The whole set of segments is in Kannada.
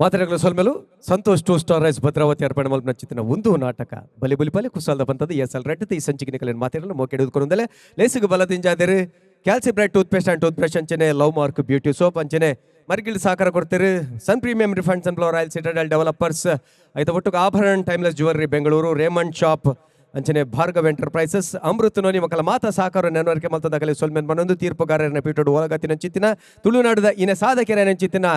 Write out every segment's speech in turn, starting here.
ಮಾತರೆಗಳ ಸೊಲ್ಮೆಲು ಸಂತೋಷ್ 2 ಸ್ಟಾರ್ ರೈಸ್ ಭದ್ರಾವತಿ ಅರ್ಪಣೆ ಮಲ್ಪನ ಚಿತ್ತಿನ ಒಂದು ನಾಟಕ ಬಲಿ ಬಲಿ ಪಲೆ ಕುಸಾಲ್ದ ಬಂತದ್ದು ಎಸ್ ರೆಡ್ ಈ ಸಂಚಿಕೆ ಕಲಿನ ಮಾತರೆಗಳು ಮೋಕೆ ಹಿಡಿದುಕೊಂಡಲೆ ಲೇಸಿಗೆ ಬಲದಿಂಜಾದರೆ Calci Bright toothpaste and toothbrush ಅಂಚನೆ ಲವ್ ಮಾರ್ಕ್ ಬ್ಯೂಟಿ ಸೋಪ್ ಅಂಚನೆ ಮರ್ಗಿಲ್ ಸಾಕಾರ ಕೊಡ್ತೀರಿ Sun Premium refined sunflower oil Citadel developers ಐತ ಒಟ್ಟು ಆಭರಣ timeless jewellery Bengaluru Raymond shop ಅಂಚನೆ ಭಾರ್ಗವ್ ಎಂಟರ್ಪ್ರೈಸಸ್ ಅಮೃತ ನೋನಿ ಮಕ್ಕಳ ಮಾತ ಸಾಕಾರ ನೆನವರಿಕೆ ಮಲ್ತದ ಕಲೆ ಸೊಲ್ಮೆನ್ ಬನ್ನೊಂದು ತೀರ್ಪುಗಾರರನ್ನ ಪೀಠೋಡು ಒಳಗತ್ತಿನ ಚಿತ್ತಿನ ತುಳುನಾಡುದ ಇನೆ ಸಾಧಕೆರ ಚಿತ್ತಿನ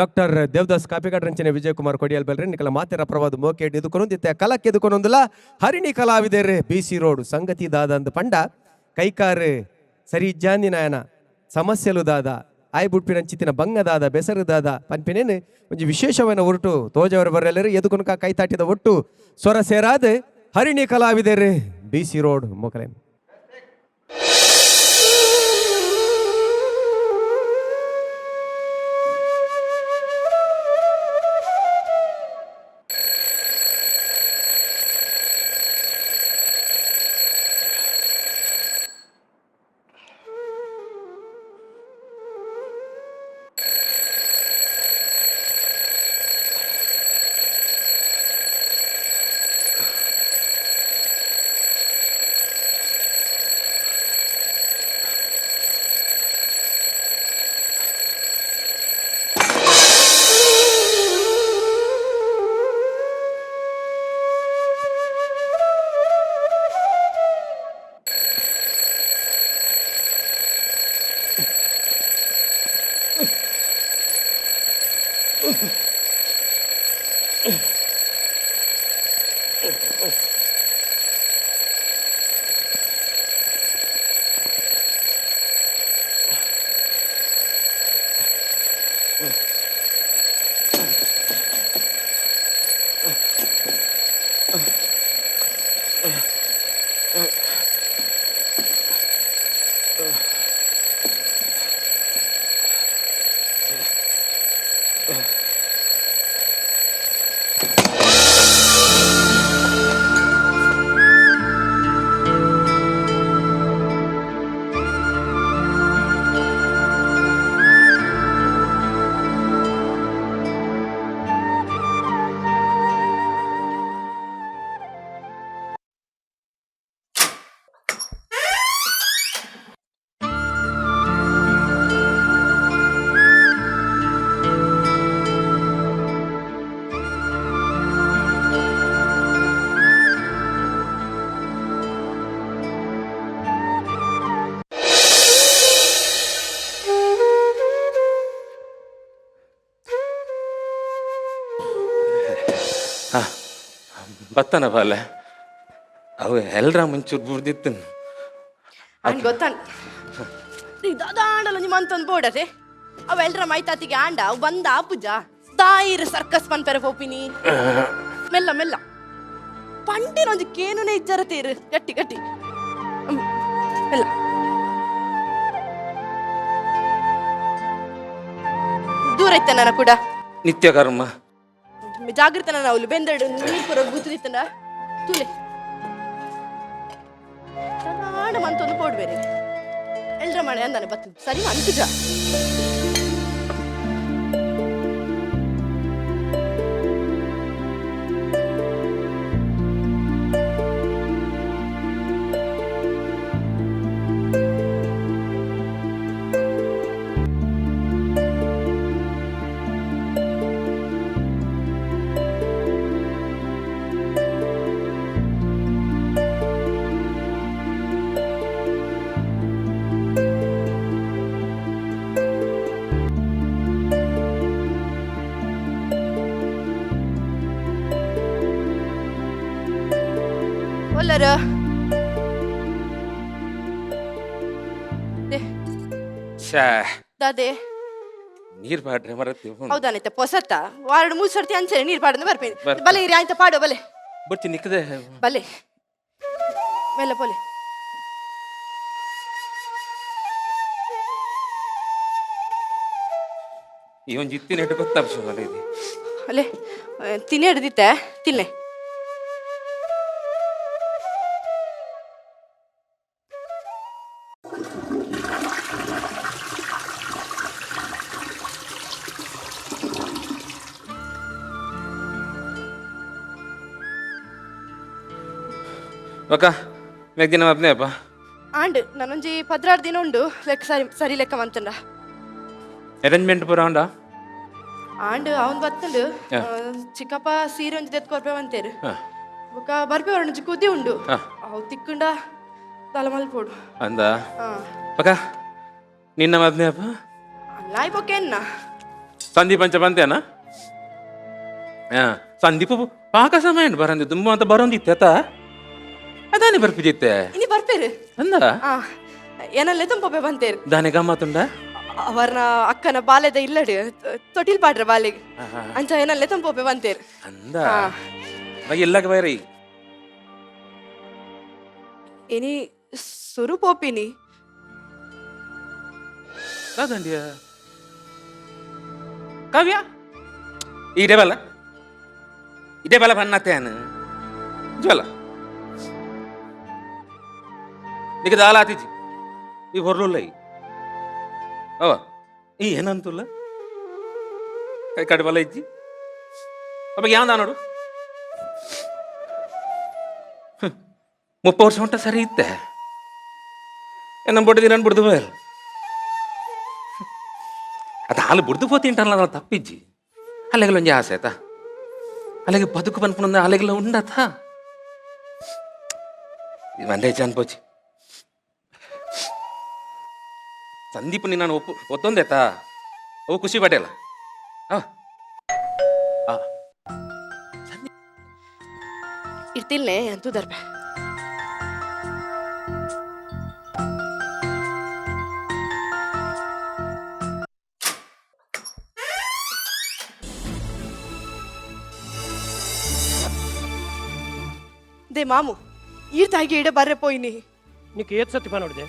ಡಾಕ್ಟರ್ ದೇವದಾಸ್ ಕಾಪಿಕಾಡ್ ರಂಚನೆ ವಿಜಯ್ ಕುಮಾರ್ ಕೊಡಿಯಲ್ ಬೆಲ್ರೆ ನಿಕಲ ಮಾತೆರ ಪ್ರವಾದ ಮೋಕೆ ಎದುಕೊನೊಂದಿತ್ತೆ ಕಲಕ್ಕೆ ಎದುಕೊನೊಂದಿಲ್ಲ ಹರಿಣಿ ಕಲಾವಿದರು BC ರೋಡ್ ಸಂಗತಿ ದಾದ ಪಂಡ ಕೈಕಾರ್ ಸರಿ ಇಜ್ಜಾಂದಿ ನಾಯನ ಸಮಸ್ಯೆಲು ದಾದ ಆಯ್ ಬುಡ್ಪಿನ ಚಿತ್ತಿನ ಬಂಗದಾದ ಬೆಸರು ದಾದ ಪನ್ಪಿನೇನು ಒಂದು ವಿಶೇಷವಾದ ಹೊರಟು ತೋಜವರ ಬರೆಲ್ಲರೂ ಎದುಕೊನಕ ಕೈ ತಾಟಿದ ಒಟ್ಟು ಸ್ವರ ಸೇರಾದ ಹರಿಣಿ ಕಲಾವಿದರು BC ರೋಡ್ ಮೊಕಲೆ ಬತ್ತನ ಬಾಲೆ ಅವು ಎಲ್ರ ಮುಂಚೂರು ಬುಡ್ದಿತ್ತು ಅವ್ನು ಗೊತ್ತಾನ ಈಗ ದಾದಾಂಡಲ್ಲ ನಿಮ್ಮ ಅಂತಂದು ಬೋಡದೆ ಅವ ಎಲ್ರ ಮೈತಾತಿಗೆ ಆಂಡ ಅವು ಬಂದ ಪೂಜ ತಾಯಿರ ಸರ್ಕಸ್ ಪನ್ಪೆರ ಹೋಪಿನಿ ಮೆಲ್ಲ ಮೆಲ್ಲ ಪಂಟಿನೊಂದು ಕೇನುನೇ ಇಜ್ಜರತೀರು ಗಟ್ಟಿ ಗಟ್ಟಿ ಮೆಲ್ಲ ದೂರ ಇತ್ತ ನನ್ನ ಕೂಡ ನಿತ್ಯ ಕರ್ಮ ಜಾಗೃತ ನನ್ನ ಅವಳು ಬೆಂದಡು ನೀರು ಪುರ ಗುತ್ತಿತ್ತನ ತುಲೆ ದಾದಾಂಡ ಮಂತೊಂದು ಬೋಡ್ಬೇರೆ ಎಲ್ರ ಮಳೆ ಅಂದಾನೆ ಬರ್ತದೆ ಸರಿ ಅನ್ಕುಜ ಒಲ್ಲರ ದಾದೆ ನೀರ್ ಬಾಡ್ರೆ ಮರತ್ತೀವಿ ಹೌದಾನೈತೆ ಪೊಸತ್ತ ವಾರಡು 3 ಸರ್ತಿ ಅನ್ಸರಿ ನೀರು ಪಾಡಂದು ಬರ್ಪೇನೆ ಬಲೆ ಇರಿ ಆಯ್ತಾ ಪಾಡೋ ಬಲೆ ಬಟ್ಟಿ ನಿಕ್ಕದೆ ಬಲೆ ಮೆಲ್ಲ ಪೊಲೆ ಈ ಒಂದು ಇತ್ತಿನ ಹಿಟ್ಟು ಗೊತ್ತಾಗ್ಸ ಇದೆ ಅಲ್ಲೇ ತಿನ್ನೆ ಹಿಡ್ದಿತ್ತೆ ತಿನ್ನೆ ఒక ಮೆಗ್ ದಿನ ಮದ್ನೆ ಅಪ್ಪ ಆಂಡ್ ನಾನೊಂಜಿ 16 ದಿನ ಉಂಡು ಲೆಕ್ಕ ಸರಿ ಲೆಕ್ಕ ಮಂತಂಡ ಅರೇಂಜ್ಮೆಂಟ್ ಪೂರ ಉಂಡ ಆಂಡ್ ಅವನ್ ಬತ್ತಂಡು ಚಿಕ್ಕಪ್ಪ ಸೀರೆ ಒಂಜಿ ತೆತ್ಕೊರ್ಪೆ ಅಂತೇರು ಬೊಕ ಬರ್ಪೆ ಒಂಜಿ ಕುದಿ ಉಂಡು ಅವು ತಿಕ್ಕುಂಡ ತಲ ಮಲ್ಪೋಡು ಅಂದ ಪಕ ನಿನ್ನ ಮದ್ನೆ ಅಪ್ಪ ಅಲ್ಲಾಯ್ ಬೊಕೆನ್ನ ಸಂದೀಪ್ ಅಂಚ ಬಂತೇನ ಸಂದೀಪ ಪಾಕ ಸಮಯ ಬರಂದಿ ತುಂಬ ಅಂತ ಬರೋಂದಿತ್ತ ಅದಾನೆ ಬರ್ಪಿದಿತ್ತೆ ಇನಿ ಬರ್ಪೇರು ಅಂದ ಏನಲ್ಲೇ ತುಂಬೆ ಬಂತೇರು ದಾನೆ ಗಮ್ಮತ್ತುಂಡ ಅವರ್ನ ಅಕ್ಕನ ಬಾಲ್ಯದ ಇಲ್ಲಡು ತೊಟಿಲ್ ಪಾಡ್ರ ಬಾಲೆಗೆ ಅಂಚ ಏನಲ್ಲೇ ತುಂಬೆ ಬಂತೇರು ಅಂದ ಎಲ್ಲಕ್ಕೆ ಬೈರಿ ಇನಿ ಸುರು ಪೋಪಿನಿ ಕಾದಂಡಿಯ ಕಾವ್ಯ ಇದೇ ಬಲ ಬನ್ನತ್ತೇನು ಜ್ವಲ నీకు దాలాతిజి ఈ బొర్రున్నాయి ఓ ఈ ಏನಂತಲ್ಲ ಕೈ ಕಡಿಬಲ ಇಜ್ಜಿ ಅಪ್ಪ ಯಾಂದಾನೋಡು 30 ವರ್ಷ ಉಂಟ ಸರಿ ಇತ್ತೆ ನಮ್ಮ ಬಡ್ದು ನಾನು ಬಿಡ್ದು ಬಯಲ್ ಅದು ಹಾಲು ಬಿಡ್ದು పోతింటాను ನಾನು ತಪ್ಪಿಜ್ಜಿ ಅಲ್ಲಿಗೆಲ್ಲ ಒಂಜಿ ಆಸೆ ಆಯ್ತಾ ಅಲ್ಲಿಗೆ ಬದುಕು ಬಂದ್ಕೊಂಡು ಅಲ್ಲಿಗೆಲ್ಲ ಉಂಡತ ಇದು ಮಂಡೆ ಅನ್ಪೋಚಿ ಸಂದೀಪ್ನಿ ನಾನು ಒತ್ತೊಂದೇತಾ ಅವು ಖುಷಿ ಪಡೇಲ್ಲ ಇರ್ತಿಲ್ನೇ ಅಂತೂ ದರ್ಬೆ దే మాము ఈ తాగి ఈడ బర్రె పోయిని నీకు ఏది సత్తి పని ಹೊಡೆದೆ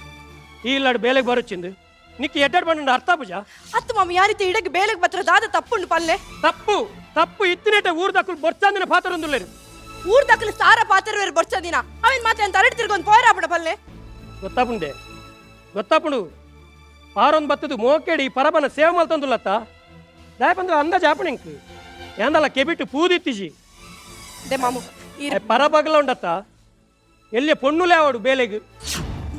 ಈ ಇಲ್ಲಾಡು ಬೇಲೆಗೆ ಬರೊಚ್ಚಿಂದು ನಿಕ್ಕೆ ಎಡ್ಡಾಡ್ ಬಂಡು ಅರ್ಥ ಪೂಜ ಅತ್ತ ಮಾಮ ಯಾರಿತಿ ಇಡಗೆ ಬೇಲೆಗೆ ಬತ್ರ ದಾದ ತಪ್ಪುಂಡು ಪಲ್ಲೆ ತಪ್ಪು ಇತ್ತಿನೇಟ ಊರ್ ದಕ್ಕಲು ಬೊರ್ಚಾಂದಿನ ಪಾತ್ರೊಂದುಲ್ಲೇರು ಊರ್ ದಕ್ಕಲು ಸಾರ ಪಾತ್ರ ಬೇರೆ ಬರ್ಚದಿನ ಅವಿನ್ ಮಾತೆ ಅಂತ ಅರಡಿ ತಿರ್ಗೊಂದು ಪೋರಾಪಡ ಪಲ್ಲೆ ಗೊತ್ತಾಪುಂಡು ಪಾರೊಂದು ಬತ್ತದು ಮೋಕೇಡಿ ಪರಬನ ಸೇವೆ ಮಲ್ತಂದುಲ್ಲತ್ತ ದಾಯ ಬಂದು ಅಂದಾಜ್ ಆಪಣಿಂಕ್ ಏನಲ್ಲ ಕೆಬಿಟ್ಟು ಪೂದಿತ್ತಿಜಿ ದೇ ಮಾಮು ಪರಬಗಲ ಉಂಡತ್ತ ಎಲ್ಲಿ ಪೊಣ್ಣುಲೆ ಆವಡು ಬೇಲೆಗೆ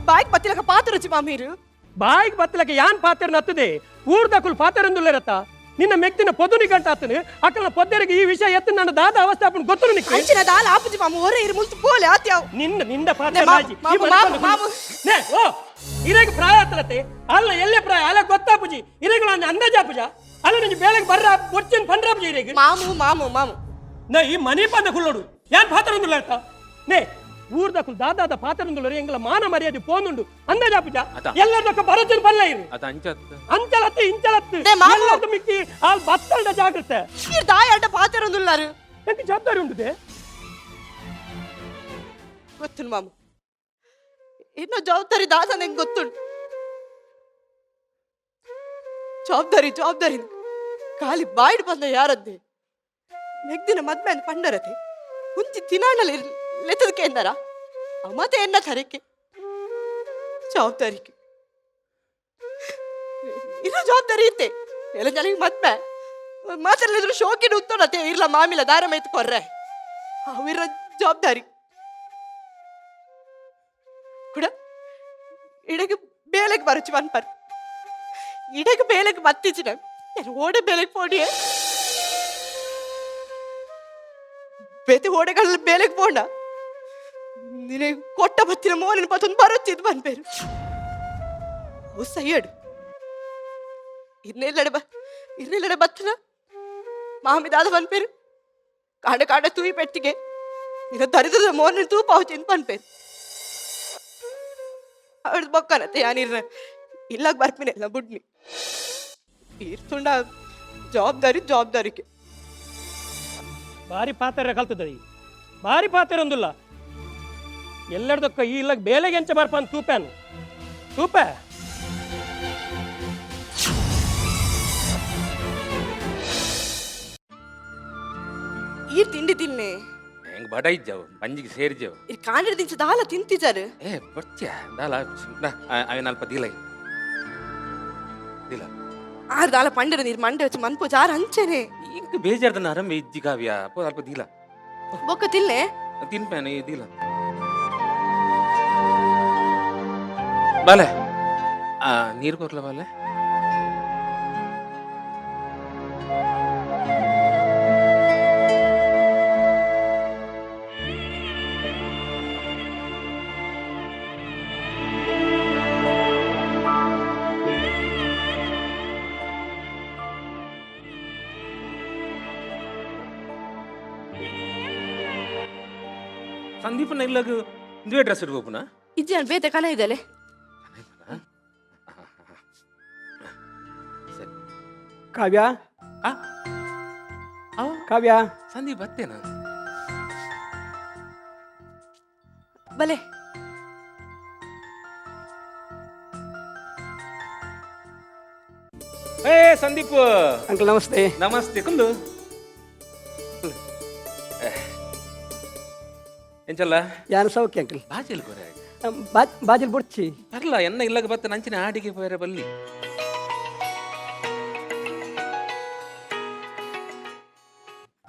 ಬಾಯ್ಗೆ ಬತ್ತಿಲಕ ಪಾತ್ರ ರುಚಿ ಮಾಮೀರು ಬಾಯಿಗೆ ಬತ್ತಲಕ ಯಾನ್ ಪಾತ್ರ ನತ್ತದೆ ಊರ್ ದಕ್ಕಲು ಪಾತ್ರೊಂದುಲ್ಲೇರತ್ತ ನಿನ್ನ ಮೆಕ್ತಿನ ಪೊದುನಿ ಗಂಟ ಆತನು ಅಕ್ಕನ ಪೊದ್ದರಿಗೆ ಈ ವಿಷಯ ಎತ್ತು ನನ್ನ ದಾದ ಅವಸ್ಥೆ ಆಪನ್ ಗೊತ್ತು ನಿಕ್ಕೆ ಅಂಚಿನ ದಾಲ ಆಪುಜಿ ಮಾಮು ಹೊರ ಇರು ಮುಲ್ತು ಪೋಲೆ ಆತ್ಯಾವ್ ನಿಂದ ಪಾತ್ರ ರಾಜಿ ಮಾಮು ನೇ ಓ ಇರೆಗೆ ಪ್ರಾಯ ಆತಲತೆ ಅಲ್ಲ ಎಲ್ಲೇ ಪ್ರಾಯ ಅಲ್ಲ ಗೊತ್ತಾಪುಜಿ ಇರೆಗಳು ಅಂದಾಜ ಪೂಜ ಅಲ್ಲ ನಿಂಗೆ ಬೇಲೆಗೆ ಬರ್ರ ಬೊಚ್ಚಿನ ಪಂಡ್ರ ಪೂಜಿ ಇರೆಗೆ ಮಾಮು ನಾ ಈ ಮನಿ ಪಂದ ಕುಳ್ಳೋಡು ಯಾನ್ ಪಾತ್ರೊಂದುಲ್ಲೇರತ್ತ ನೇ ಊರ್ ದಕ್ಕಲು ದಾದಾದ ಪಾತ್ರೊಂದುಲ್ಲರು ಎಂಗಳ ಮಾನ ಮರ್ಯಾದೆ ಪೋನುಂಡು ಅಂದಾಜ ಪೂಜ ಎಲ್ಲರದಕ್ಕ ಬರಚನ್ ಪಲ್ಲ ಇರು ಅಂಚಲತ್ತು ಇಂಚಲತ್ತು ಎಲ್ಲರದು ಮಿಕ್ಕಿ ಆಲ್ ಬತ್ತಲ್ಡ ಜಾಗ್ರತೆ ಈ ದಾಯಲ್ಡ ಪಾತ್ರ ಒಂದುಲ್ಲಾರು ಎಂತ ಜವಾಬ್ದಾರಿ ಉಂಟುದೆ ಗೊತ್ತುಂಡು ಮಾಮು ಇನ್ನೂ ಜವಾಬ್ದಾರಿ ದಾಸ ನಂಗೆ ಗೊತ್ತುಂಟು ಜವಾಬ್ದಾರಿ ಖಾಲಿ ಬಾಯಿಡ್ ಬಂದ ಯಾರದ್ದೆ ನೆಗ್ದಿನ ಮದ್ಮೆ ಅಂತ ಪಂಡರತೆ ಮುಂಚೆ ತಿನ್ನಾಣಲ್ಲಿ ಲೆತ್ತದಕ್ಕೆ ಎಂದರ ಮತ್ತೆ ಎನ್ನ ತರಕ್ಕೆ ಜವಾಬ್ದಾರಿಗೆ ಇನ್ನೂ ಜವಾಬ್ದಾರಿ ಇತ್ತೆ ಎಲ್ಲ ಜನಕ್ಕೆ ಮದ್ಮೆ ಮಾತಾಡಿದ್ರು ಶೋಕಿನ ಉತ್ತೋಣತೆ ಇರ್ಲ ಮಾಮಿಲ ದಾರ ಮೈತ್ ಕೊರ್ರೆ ಅವಿರ ಜವಾಬ್ದಾರಿ ಕೂಡ ಇಡಗೆ ಬೇಲೆಗೆ ಬರಚು ಬನ್ಪರ್ ಇಡಗೆ ಬೇಲೆಗೆ ಬತ್ತಿಚಿನ ಓಡೆ ಬೇಲೆಗೆ ಪೋಡಿಯೇ ಬೇತೆ ಓಡೆಗಳಲ್ಲಿ ಬೇಲೆಗೆ ಪೋಂಡ ನಿನಗೆ ಕೊಟ್ಟ ಬತ್ತಿನ ಮೋನಿನ ಪತ್ತೊಂದು ಬರುತ್ತಿದ್ದು ಬಂದ್ಬೇರು ಓ ಸೈಯಡ್ ಇನ್ನೆಲ್ಲಡೆ ಬತ್ತನ ಮಾಮಿದಾದ ಬಂದ್ಬೇರು ಕಾಡ ತೂಯಿ ಪೆಟ್ಟಿಗೆ ನಿನ್ನ ದರಿದ್ರದ ಮೋನಿನ ತೂಪ ಹೋಚಿಂದು ಬಂದ್ಬೇರು ಅವಳದು ಬೊಕ್ಕನತ್ತೆ ಯಾನಿರ್ನ ಇಲ್ಲಾಗ ಬರ್ಪಿನೆಲ್ಲ ಬುಡ್ನಿ ಇರ್ತುಂಡ ಜವಾಬ್ದಾರಿಗೆ ಭಾರಿ ಪಾತ್ರ ಕಲ್ತದ ಭಾರಿ ಪಾತ್ರ ಒಂದುಲ್ಲ ಎಲ್ಲರದಕ್ಕ ಈ ಇಲ್ಲಾಗ ಬೇಲೆಗೆ ಎಂಚ ಬರ್ಪನ್ ತೂಪ ಈ ತಿಂಡಿ ತಿನ್ನೆ ಹೆಂಗ್ ಬಡ ಇಜ್ಜಾವು ಬಂಜಿಗೆ ಸೇರಿಜಾವು ಈ ಕಾಂಡ್ರ ದಿನ ದಾಲ ತಿಂತಿದ್ದಾರೆ ಬರ್ತ್ಯ ದಾಲ ಅವೇನು ಅಲ್ಪ ದಿಲ ಆರು ದಾಲ ಪಂಡರ ನೀರು ಮಂಡೆ వచ్చి ಮನ್ಪು ಜಾರ ಹಂಚೆನೆ ಇಂಕ ಬೇಜಾರ್ದನ ಆರಂಭ ಇಜ್ಜಿ ಕಾವ್ಯ ಅಲ್ಪ ದಿಲ ಬೊಕ್ಕ ತಿನ್ನೆ ತಿನ್ಪೇನೆ ದಿಲ ಬಾಲೆ ನೀರು ಕೊರ್ಲ ಬಾಲೆ. ಸಂದೀಪನ ಇಲ್ಲಾಗ ಇಂದುವೇ ಡ್ರೆಸ್ ಇಡ್ಬೋಪುನ ಇಜ್ಜಿ ನಾನು ಬೇತೆ ಕನ ಇದೆಲೆ ಕಾವ್ಯ ಆ? ಅವ ಕಾವ್ಯ ಸಂದೀಪ್ ಬತ್ತೇನ ಬಲೆ ಏ ಸಂದೀಪ್ ಅಂಕಲ್ ನಮಸ್ತೆ. ನಮಸ್ತೆ ಕುಂದು ಎಂಚಲ್ಲ ಯಾನು ಸೌಖ್ಯ ಅಂಕಲ್. ಬಾಜಿಲ್ ಕೊರೆ ಬಾಜಿಲ್ ಬುಡ್ಚಿ ಬರ್ಲ ಎನ್ನ ಇಲ್ಲಾಗ ಬತ್ತ ನಂಚಿನ ಆಡಿಗೆ ಬೇರೆ ಬಲ್ಲಿ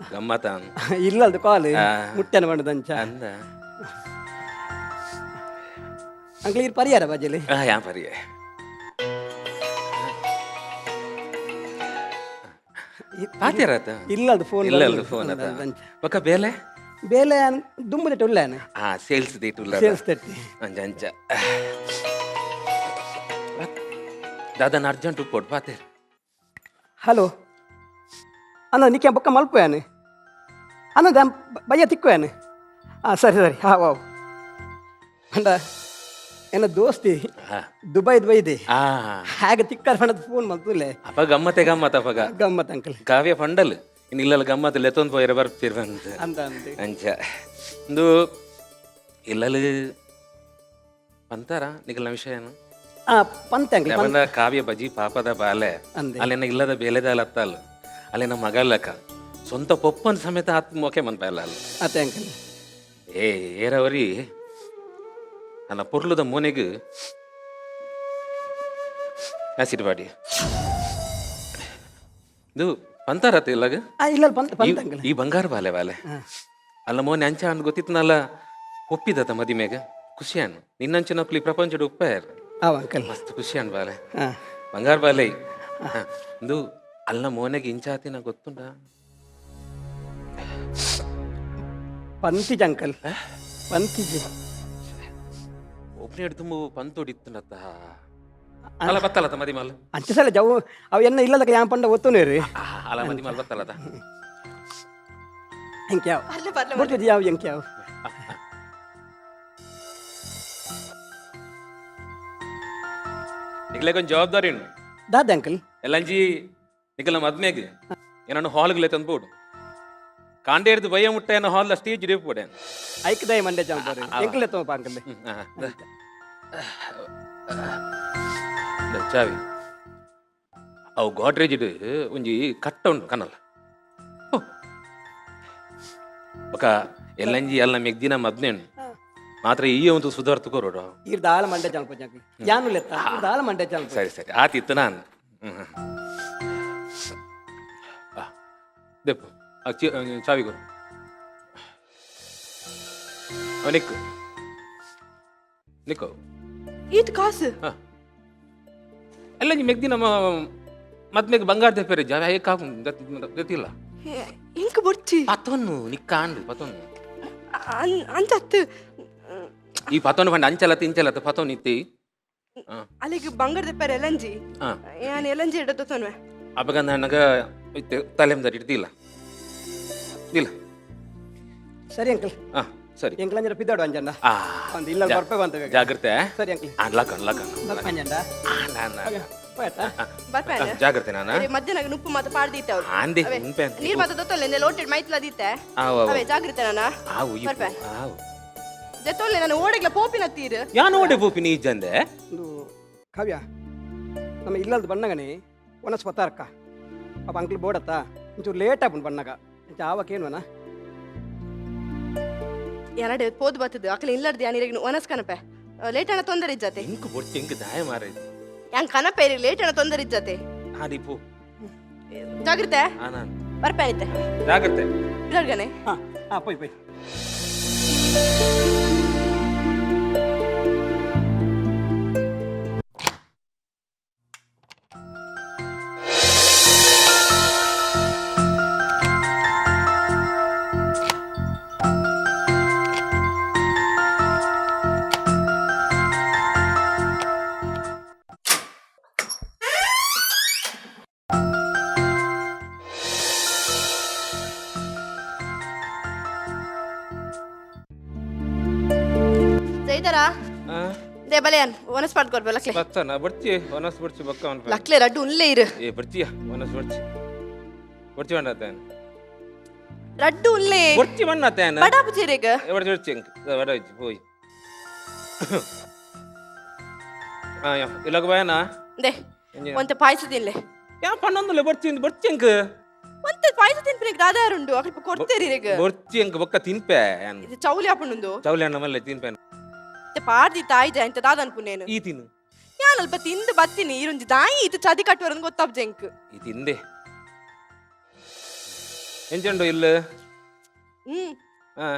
ಗಮ್ಮತ ಇಲ್ಲಲ್ದು ಕಾಲು ಮುಟ್ಟೆನ ಬಂಡದಂಚ ಅಂದ ಅಂಕಲ್ ಇದು ಪರಿಹಾರ ಬಾಜಿಲ್ ಯಾ ಪರಿಯ ಪಾತ್ಯಾರತ ಇಲ್ಲಲ್ದು ಫೋನ್ ಇಲ್ಲ ಫೋನ್ ಅದ ಒಕ್ಕ ಬೇಲೆ ಬೇಲೆ ದುಂಬು ಉಳ್ಳೇನು ಸೇಲ್ಸ್ ಡೇಟ್ ಇಲ್ಲ ಸೇಲ್ಸ್ ತಟ್ಟಿ ಅಂಚ ಅಂಚ ದಾದನ ಅರ್ಜೆಂಟ್ ಕೊಡ್ ಪಾತೇರ್ ಹಲೋ ಅಣ್ಣ ನಿಕ್ಕೆ ಬೊಕ್ಕ ಮಲ್ಪೋಯಾನು ಅಣ್ಣ ಬಯ್ಯ ತಿಕ್ಕೋಯಾನು ಸರಿ ಸರಿ ವಾವ್ ಅಂಡ ಏನ ದೋಸ್ತಿ ದುಬೈದ್ ಬೈದೆ ಹಾಗೆ ತಿಕ್ಕಾರ ಫಂಡದ ಫೋನ್ ಮಲ್ತುಲೆ ಅಪ್ಪ ಗಮ್ಮತ್ತೆ ಗಮ್ಮತ್ ಅಪ್ಪಗ ಗಮ್ಮತ್ ಅಂಕಲ್ ಕಾವ್ಯ ಫಂಡಲ್ ಇನ್ನು ಇಲ್ಲಲ್ಲ ಗಮ್ಮತ್ ಲೆತ್ತೊಂದು ಪೋಯರ ಬರ್ತಿರ್ವಂತ ಅಂತ ಅಂತೆ ಅಂಚ ಒಂದು ಇಲ್ಲಲ್ಲಿ ಅಂತಾರ ನಿಗಲ್ನ ವಿಷಯನು ಪಂತೆ ಅಂಕಲ್ ಅವನ ಕಾವ್ಯ ಬಜಿ ಪಾಪದ ಬಾಲೆ ಅಂದೆ. ಅಲ್ಲೇನ ಇಲ್ಲದ ಬೇಲೆದ ಅತ್ತಲ್ಲ ಅಲ್ಲೇನ ಮಗಲ್ಲಕ ಸ್ವಂತ ಪೊಪ್ಪನ್ ಸಮೇತ ಆತ್ ಮೋಕೆ ಮನ್ಪಲ್ಲ ಅಲ್ಲ ಅತ್ತೆ ಅಂಕಲ್ ಏರವರಿ ನನ್ನ ಪುರ್ಲುದ ಮೋನೆಗೆ ಆಸಿಡ್ ಬಾಡಿ ಇದು ಪಂತಾರತ್ತೆ ಇಲ್ಲಾಗ ಇಲ್ಲ ಪಂತ ಪಂತ ಅಂಕಲ್ ಈ ಬಂಗಾರ ಬಾಲೆ ಬಾಲೆ ಅಲ್ಲ ಮೋನೆ ಅಂಚ ಅಂದ್ ಗೊತ್ತಿತ್ತನಲ್ಲ ಒಪ್ಪಿದತ್ತ ಮದಿಮೆಗ ಖುಷಿಯಾನು ನಿನ್ನಂಚ ನಕ್ಲಿ ಪ್ರಪಂಚದ ಉಪ್ಪಾರ ಅಂಕಲ್ ಮಸ್ತ್ ಖುಷಿಯಾನ್ ಬಾಲೆ ಬಂಗಾರ ಬಾಲೆ ಇದು ಅಲ್ಲ ಮೋನೆಗೆ ಇಂಚಾತಿನ ಗೊತ್ತುಂಡ ಪಂತಿಜ್ ಅಂಕಲ್ ಪಂತಿಜ್ ಒಬ್ಬನೇ ತುಂಬ ಪಂತೋಡಿತ್ತುಂಡತ್ತ ಅಲ್ಲ ಬತ್ತಲ್ಲತ್ತ ಮದಿಮಲ್ ಅಂಚೆ ಸಲ ಜವು ಅವು ಎನ್ನ ಇಲ್ಲದಕ್ಕೆ ಯಾವ ಪಂಡ ಒತ್ತುನೇ ರೀ ಅಲ್ಲ ಮದಿಮಲ್ ಬತ್ತಲ್ಲದ ಹೆಂಗೆ ಯಾವ ಬರ್ಲೆ ಬರ್ಲೆ ಬಿಡ್ತಿದ್ದು ಯಾವ ಹೆಂಗೆ ಯಾವ ನಿಗ್ಲೇಗೊಂದು ಜವಾಬ್ದಾರಿ ಉಂಟು ದಾದ ಅಂಕಲ್ ಎಲ್ಲಂಜಿ ನಿಗಲ ಮದ್ಮೆಗೆ ಏನನ್ನು ಹಾಲ್ಗಳೇ ತಂದ್ಬೋಡು ಕಾಂಡೆ ಹಿಡಿದು ಬಯ್ಯ ಮುಟ್ಟ ಏನೋ ಹಾಲ್ ಸ್ಟೇಜ್ ಇಡೀಪೋಡೆ ಐಕ್ದಾಯ ಮಂಡ್ಯ ಚಂಪರಿ ಎಂಕಲ್ ಎತ್ತಪ್ಪ ಅಂಕಲ್ ಚಾವಿ ಅವು ಗೋಡ್ರೇಜ್ ಇಡು ಒಂಜಿ ಕಟ್ಟ ಉಂಟು ಕನ್ನಲ್ಲ ఒక ಎಲ್ಲಂಜಿ ಎಲ್ಲ ಮೆಗ್ದಿನ ಮದ್ನೆ ಉಂಟು ಮಾತ್ರ ಈ ಒಂದು ಸುಧಾರ್ಥ ಕೊರೋಡು ಇರ್ ದಾಳ ಮಂಡ್ಯ ಚಲ್ಪ ಜಾಕಿ ಯಾನು ಲೆತ್ತ ದಾಳ ಮಂಡ್ಯ ಚಲ್ಪ ಸರಿ ಸರಿ ಆತಿತ್ತು ನಾನು ದೆಪ್ಪು ಚಾವಿ ಕೊರು ನಿಕ್ಕು ನಿಕ್ಕು ಈತ್ ಕಾಸು ಎಲ್ಲ ಮೆಗ್ದಿನ ಮದ್ಮೆಗೆ ಬಂಗಾರ ತೆಪ್ಪೇರಿ ಜಾವ ಹೇಗೆ ಹಾಕು ಗೊತ್ತಿಲ್ಲ ಇಂಕ ಬುಡ್ಚಿ ಪತೊನ್ನು ನಿಕ್ಕಾಂಡು ಪತೊನ್ನು ಅಂಚತ್ತು ಈ ಪತೊನ್ನು ಪಂಡ ಅಂಚಲತ್ತ ಇಂಚಲತ್ತ ಪತೊನ್ನು ಇತ್ತಿ ಅಲ್ಲಿಗೆ ಬಂಗಾರದ ಪೇರ್ ಎಲಂಜಿ ಯಾನ್ ಎಲಂಜಿ ಇಡದ ತೊನ್ವೆ ಅವಾಗ ನನಗ ತಲೆಮ್ದ ಇಡ್ತಿಲ್ಲ ಇಲ್ಲ ಸರಿ ಅಂಕಲ್ ಸರಿ ಎಂಕಲ್ ಅಂಜರ ಪಿದ್ದಾಡು ಅಂಜಂಡ ಒಂದು ಇಲ್ಲ ಬರ್ಪೆ ಬಂತವೆ ಜಾಗ್ರತೆ ಸರಿ ಅಂಕಲ್ ಲಕ್ಕ ಬರ್ಪ ಅಂಜಂಡ ಬರ್ಪೇನೆ ಜಾಗ್ರತೆ ನಾನು ಮಧ್ಯಾಹ್ನ ಉಪ್ಪು ಮಾತ ಪಾಡ್ದಿತ್ತೆ ಅವ್ರು ಅಂದೆ ಉಂಪೆ ನೀರ್ ಮಾತ ದೊತ್ತಲ್ಲ ಲೋಟೆಡ್ ಮೈತ್ಲ ದಿತ್ತೆ ಅವೇ ಜಾಗ್ರತೆ ನಾನ ಬರ್ಪೆ ಜೊತ್ತೊಲ್ಲೆ ನಾನು ಓಡೆಗ್ಲ ಪೋಪಿನ ತೀರ್ ಯಾನು ಓಡೆ ಪೋಪಿ ನೀ ಜಂದೆ ಒಂದು ಕಾವ್ಯ ನಮ್ಮ ಇಲ್ಲದ ಬಣ್ಣಗನೆ ಒನಸ್ ಪತ್ತಾರಕ್ಕ ಪಾಪ ಅಂಕಲ್ ಬೋಡತ್ತ ಒಂಚೂರು ಲೇಟ್ ಆಗ್ಬಿಟ್ಟು ಬಣ್ಣಗ ಆವಕ್ಕೇನುವನ ಎರಡೆ ಪೋದು ಬತ್ತದು ಅಕ್ಲ ಇಲ್ಲರ್ದು ಯಾನಿರಗಿನ ಒನಸ್ ಕನಪೆ ಲೇಟ್ ಅಣ್ಣ ತೊಂದರೆ ಇಜ್ಜತೆ ಇಂಕು ಬೊಡ್ತಿ ಇಂಕು ದಾಯ ಮಾರ ಯಾನ್ ಕನಪೆ ಇರಿ ಲೇಟ್ ಅಣ್ಣ ತೊಂದರೆ ಇಜ್ಜತೆ ಹಾದಿಪು ಜಾಗ್ರತೆ ನಾನು ಬರ್ಪೆ ಐತೆ ಜಾಗ್ರತೆ ಇಲ್ಲರ್ಗನೆ ಪೋಯ್ ಪೋಯ್ ದೇ ಬಲೆಯನ್ ಒನಸ್ ಪಾಡ್ಕೊಡ್ಬ ಲಕ್ಲೆ ಬತ್ತಾನ ಬರ್ತಿ ಒನಸ್ ಬರ್ತಿ ಬಕ್ಕ ಅವನ ಲಕ್ಲೆ ರಡ್ಡು ಉನ್ಲೇ ಇರು ಏ ಬರ್ತೀಯ ಒನಸ್ ಬರ್ತಿ ಬರ್ತಿ ಬಂದತಾನ ರಡ್ಡು ಉನ್ಲೇ ಬರ್ತಿ ಬಂದತಾನ ಬಡಾಪು ಚೇರೆಗ ಎವಡ ಬರ್ತಿ ವಡ ಹೋಯ್ ಆಯಾ ಇಲ್ಲಗ ಬಾಯನಾ ದೇ ಒಂತ ಪಾಯಸ ತಿನ್ಲೆ ಯಾ ಪಣ್ಣೊಂದಲ್ಲ ಬರ್ತಿ ಬರ್ತಿ ಅಂಕ ಒಂತ ಪಾಯಸ ತಿನ್ಪ್ರೇಗ ದಾದಾರುಂಡು ಅಲ್ಪ ಕೊಡ್ತೇರಿ ರೇಗ ಬರ್ತಿ ಅಂಕ ಬಕ್ಕ ತಿನ್ಪೆ ಇದು ಚೌಲಿ ಆಪಣ್ಣುಂದು ಚೌಲಿ ನಮ್ಮಲ್ಲ ತಿನ್ಪೆ ಪಾಡ್ದಿ ತಾಯ್ದೆ ಅಂತ ದಾದ ಅನ್ಪುನೇನು ಈ ತಿನ್ನು ಯಾನ್ ಅಲ್ಪ ತಿಂದು ಬತ್ತೀನಿ ಇರುಂಜಿ ದಾಯಿ ಇದು ಚದಿ ಕಟ್ಟುವರನ್ ಗೊತ್ತಾಪ್ ಜಂಕ್ ಈ ತಿಂದೆ ಎಂಚಂಡು ಇಲ್ಲ ಹಾ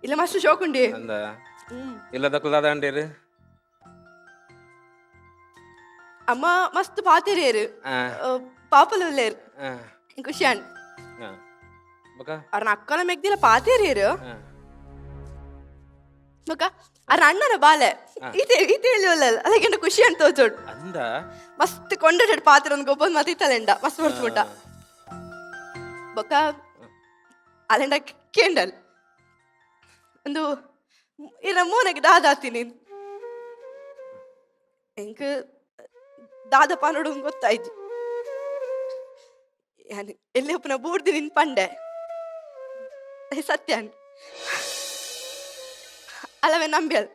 ಇಲ್ಲ ಮಸ್ತ್ ಶೋಕುಂಡಿ ಅಂದ ಇಲ್ಲ ದಕ್ಕುದಾದ ಅಂಡೇರು ಅಮ್ಮ ಮಸ್ತ್ ಪಾತೆರೇರು ಪಾಪಲು ಉಲ್ಲೇರು ಖುಷಿಯಾನ್ ಬಕ ಅವ್ರನ್ನ ಅಕ್ಕನ ಮೆಗ್ದಿಲ್ಲ ಪಾತೆರೇರು ಬಕ ಅವ್ರ ಅಣ್ಣನ ಬಾಲೆ ಈತೆ ಹೇಳಿವಲ್ಲ ಅದಕ್ಕೆ ಖುಷಿ ಅಂತ ತೋಚೋಡು ಅಂದ ಮಸ್ತ್ ಕೊಂಡ ಪಾತ್ರ ಒಂದು ಗೊಬ್ಬ ಮತ್ತಿತ್ತಲೆಂಡ ಮಸ್ತ್ ಬರ್ಸ್ಬಿಟ್ಟ ಬೊಕ್ಕ ಅಲೆಂಡ ಕೇಂಡಲ್ ಒಂದು ಇರ ಮೂನಗೆ ದಾದಾತೀನಿ ಎಂಕ ದಾದಪ್ಪ ನೋಡು ಗೊತ್ತಾಯ್ತು ಎಲ್ಲಿ ಒಪ್ಪನ ಬೂಡ್ದಿ ನಿನ್ ಪಂಡೆ ಸತ್ಯಾನ್ ಅಲ್ಲವೇ ನಂಬ್ಯಲ್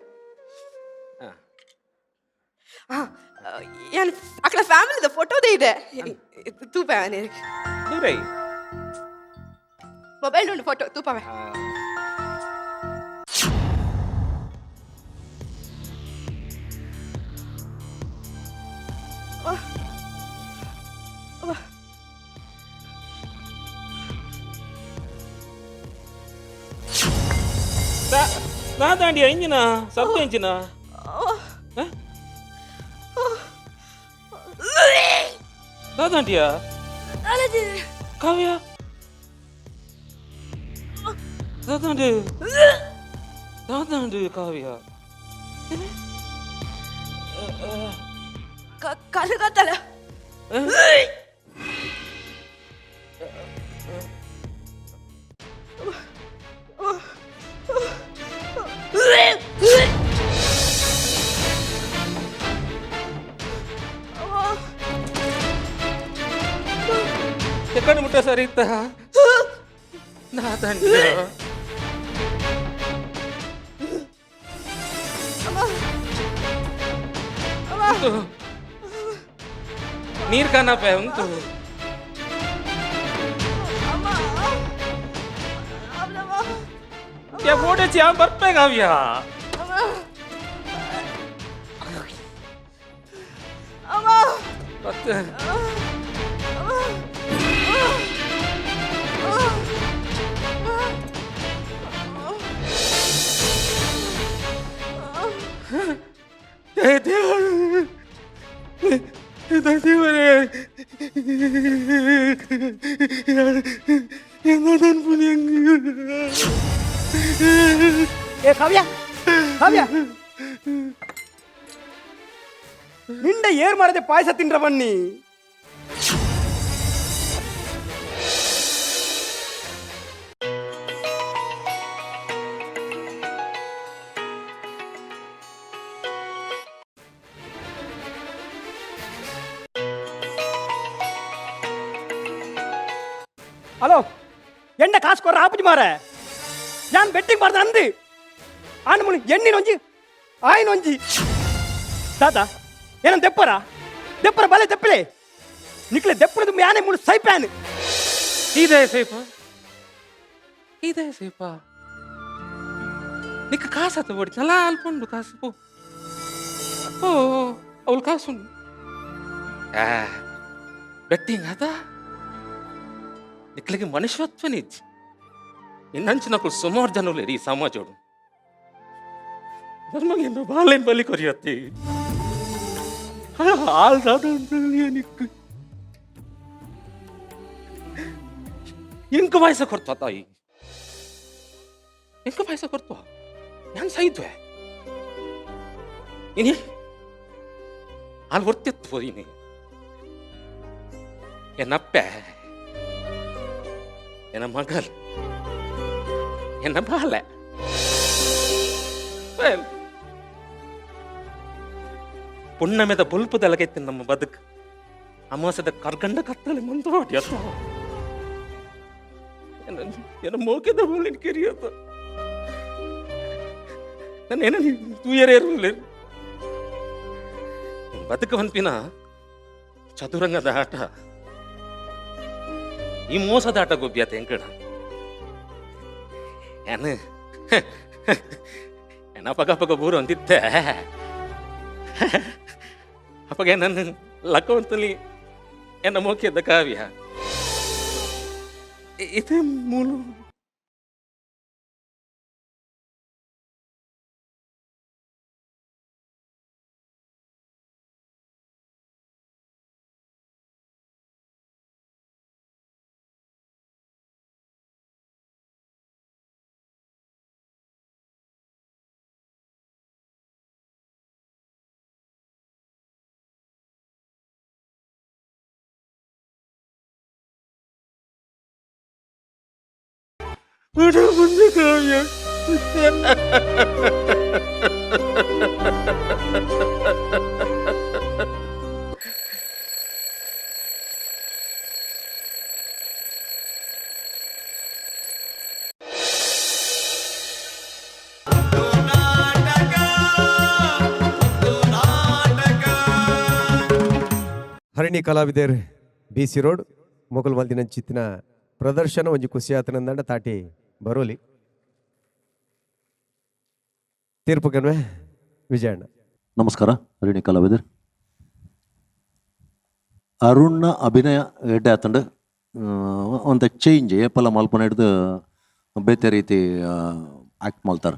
ಏನ್ ಅಕ್ಕಳ ಫ್ಯಾಮಿಲಿದ ಫೋಟೋದೇ ಇದೆ ತೂಪೆ ಮೊಬೈಲ್ ಉಂಟು ಫೋಟೋ ತೂಪವೆ ನಾದಾಂಡಿ ಎಂಜಿನ ಸಬ್ಬ ಎಂಜಿನ ನಾದಾಂಡಿಯ ಕಾವ್ಯ ನಾದಾಂಡಿ ನಾದಾಂಡಿ ಕಾವ್ಯ ಕಲಗತ್ತಲ ಎಕ್ಕಡ ಮುಟ್ಟ ಸರಿ ಇತ್ತ ನಾದಾಂಡಿ ನೀರ್ ಕಾನಪೆ ಉಂಟು ಫೋಟೋ ಚಿಯಾ ಬರ್ಪೆ ಕಾವ್ಯ ಮತ್ತೆ ದೇವರೇ ಏ ಕಾವ್ಯ ಕಾವ್ಯ ನಿಂಡ ಏರ್ ಮಾಡದೆ ಪಾಯಸ ತಿನ್ರ ಬನ್ನಿ ಹಲೋ ಎಂಡ ಕಾಸು ಕೊರ ಆಪುಜಿ ಮಾರ ಯಾನ್ ಬೆಟ್ಟಿಂಗ್ ಮಾಡ್ದ ಅಂದಿ ಆನ್ ಮುನಿ ಎಣ್ಣಿನೊಂಜಿ ಆಯ್ನೊಂಜಿ ದಾದ ಏನಂತ ದೆಪ್ಪರ ಬಲೆ ದೆಪ್ಪಲೆ ನಿಕ್ಲೆ ದೆಪ್ಪನದು ಯಾನೆ ಮುಳು ಸೈಪ್ಯಾನ್ ಇದೇ ಸೇಪ ನಿಕ್ಕ ಕಾಸತ್ತ ಓಡಿ ಚಲ ಅಲ್ಪುಂಡು ಕಾಸು ಓ ಅವಳು ಕಾಸು ಬೆಟ್ಟಿಂಗ್ ಅದ ನಿಕ್ಲಿಗೆ ಮನುಷ್ಯತ್ವನಿಚ್ಚಿ ಇನ್ನಂಚಿನಕ್ಕಳು ಸುಮಾರು ಜನರು ಈ ಸಮಾಜೋಡು ಧರ್ಮಗೆಂದು ಬಾಲೇನ್ ಬಲಿ ಕೊರಿಯತ್ತಿ ನಿಕ್ಕು ಎಂಕ ಪಾಯಸ ಕೊಡ್ತ ತಾಯಿ ಎಂಕ ಪಾಯಸ ಕೊಡ್ತ ನಾನು ಸಹಿದ್ವೆ ಇನಿ ಅಲ್ಲಿ ಹೊರ್ತಿತ್ತು ಹೋದಿನಿ എന്നപ്പ എന്ന മകൾ എന്ന ബാല ಪುಣ್ಣಮೆದ ಬುಲ್ಪು ತಲಗೈತಿ ನಮ್ಮ ಬದುಕು ಅಮಾಸದ ಕರ್ಗಂಡ ಕತ್ತಲೆ ಮುಂದೆ ಮಾಡಿ ಅತ್ತ ಏನ ಮೋಕಿದ ಬೋಲಿನ ಕಿರಿಯತ್ತ ನಾನೇನ ತೂಯರೇ ಇರಲಿಲ್ಲ ಬದುಕು ಹಂಪಿನ ಚದುರಂಗದ ಆಟ ಈ ಮೋಸದ ಆಟ ಗೊಬ್ಬ್ಯಾತ ಹೆಂಕಡ ಏನ ಪಗ ಬೂರು ಅಂತಿದ್ದೆ ಅಪ್ಪಗೆ ನನ್ನ ಲಕ್ಕವಂತಲಿ ಎನ್ನ ಮೋಕಿಯದ ಕಾವ್ಯ ಇದೇ ಮೂಲ ಕಾವ್ಯ ಹರಣಿ ಕಲಾವಿದರ್ BC ರೋಡ್ ಮೊಗಲ್ ಮಲ್ದಿನ ಚಿತ್ತಿನ ಪ್ರದರ್ಶನ ಒಂಜಿ ಖುಷಿ ಆತನಂದಂಡ ತಾಟಿ ಬರೋಲಿ ತೀರ್ಪು ಕನ್ವೆ ವಿಜಯಣ್ಣ. ನಮಸ್ಕಾರ. ಹರಿಣಿ ಕಲಾವಿದರ್ ಅರುಣ್ನ ಅಭಿನಯ ಎಡ್ಡೆ ಆತಂಡು ಒಂದು ಚೇಂಜ್ ಏಪಲ ಮಲ್ಪನ ಹಿಡ್ದು ಬೇತೆ ರೀತಿ ಆ್ಯಕ್ಟ್ ಮಾಡ್ತಾರೆ.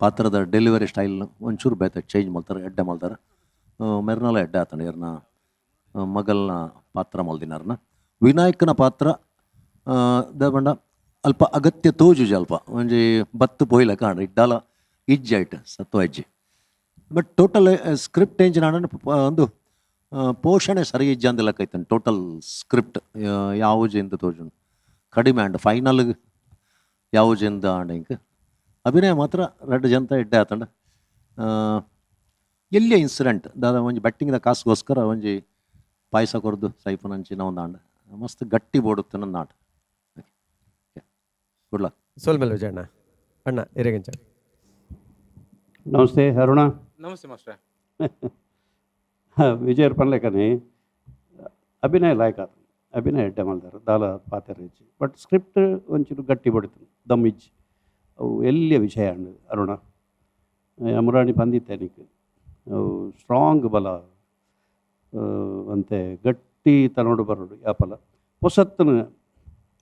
ಪಾತ್ರದ ಡೆಲಿವರಿ ಸ್ಟೈಲ್ ಒಂಚೂರು ಬೇತೆ ಚೇಂಜ್ ಮಾಡ್ತಾರೆ, ಎಡ್ಡೆ ಮಾಡ್ತಾರೆ. ಮೆರ್ನಲ ಎಡ್ಡೆ ಆತಂಡು ಇರ್ನ ಮಗಲ್ನ ಪಾತ್ರ ಮಲ್ದಿನಾರ್ನ. ವಿನಾಯಕನ ಪಾತ್ರ ದಬಂಡ ಅಲ್ಪ ಅಗತ್ಯ ತೋಜುಜಿ ಅಲ್ಪ ಒಂಜಿ ಬತ್ತು ಪೋಯ್ಲ ಕಾಣ್ರಿ ಇಡ್ಡಾಲ ಇಜ್ಜಾಯ್ಟ್ ಸತ್ವ ಇಜ್ಜಿ. ಬಟ್ ಟೋಟಲ್ ಸ್ಕ್ರಿಪ್ಟ್ ಏಂಜ್ ನಾನು ಒಂದು ಪೋಷಣೆ ಸರಿ ಇಜ್ಜ ಅಂದಿಲ್ಲಕೈತೇನೆ. ಟೋಟಲ್ ಸ್ಕ್ರಿಪ್ಟ್ ಯಾವಜಿಂದ ತೋಜು ಕಡಿಮೆ ಆಂಡ್ ಫೈನಲ್ ಯಾವಜಿಂದ ಆಂಡ್ ಇಂಕ ಅಭಿನಯ ಮಾತ್ರ ರೆಡ್ ಜನತ ಎಡ್ಡೆ ಆತಂಡ. ಎಲ್ಲಿಯ ಇನ್ಸಿಡೆಂಟ್ ದಾದ ಒಂಜಿ ಬೆಟ್ಟಿಂಗ್ದ ಕಾಸ್ಗೋಸ್ಕರ ಒಂಜಿ ಪಾಯಸ ಕೊರ್ದು ಸೈಫನಂಚಿನ ಒಂದು ಆಂಡ ಮಸ್ತ್ ಗಟ್ಟಿ ಬೋಡುತ್ತೆ ನನ್ನ ನಾಟ. Good luck. ಸೋಲ್ಮೇಲ್ ವಿಜಯಣ್ಣ ಅಣ್ಣ ಹಿರೇಗಂಚ. ನಮಸ್ತೆ ಅರುಣ. ನಮಸ್ತೆ ಮಾಸ್ಟರ್. ವಿಜಯರ್ ಪನ್ಲೆಕನಿ ಅಭಿನಯ ಲಾಯ್ಕ ಅಭಿನಯ ಎಡ್ಡೆ ಮಲ್ದಾರ ದಾಲ ಪಾತ್ರ ಇಜ್ಜಿ ಬಟ್ ಸ್ಕ್ರಿಪ್ಟ್ ಒಂಚೂರು ಗಟ್ಟಿ ಬಡಿತು ದಮ್ ಇಜ್ಜಿ ಅವು ಎಲ್ಲಿಯ ವಿಷಯ ಅಂಡು ಅರುಣ ಅಮರಾಣಿ ಬಂದಿತ್ತೆ ನಿಕ್ಕೆ ಅವು ಸ್ಟ್ರಾಂಗ್ ಬಲ ಅಂತೆ ಗಟ್ಟಿ ತನೋಡು ಬರೋಡು ಯಾಪಲ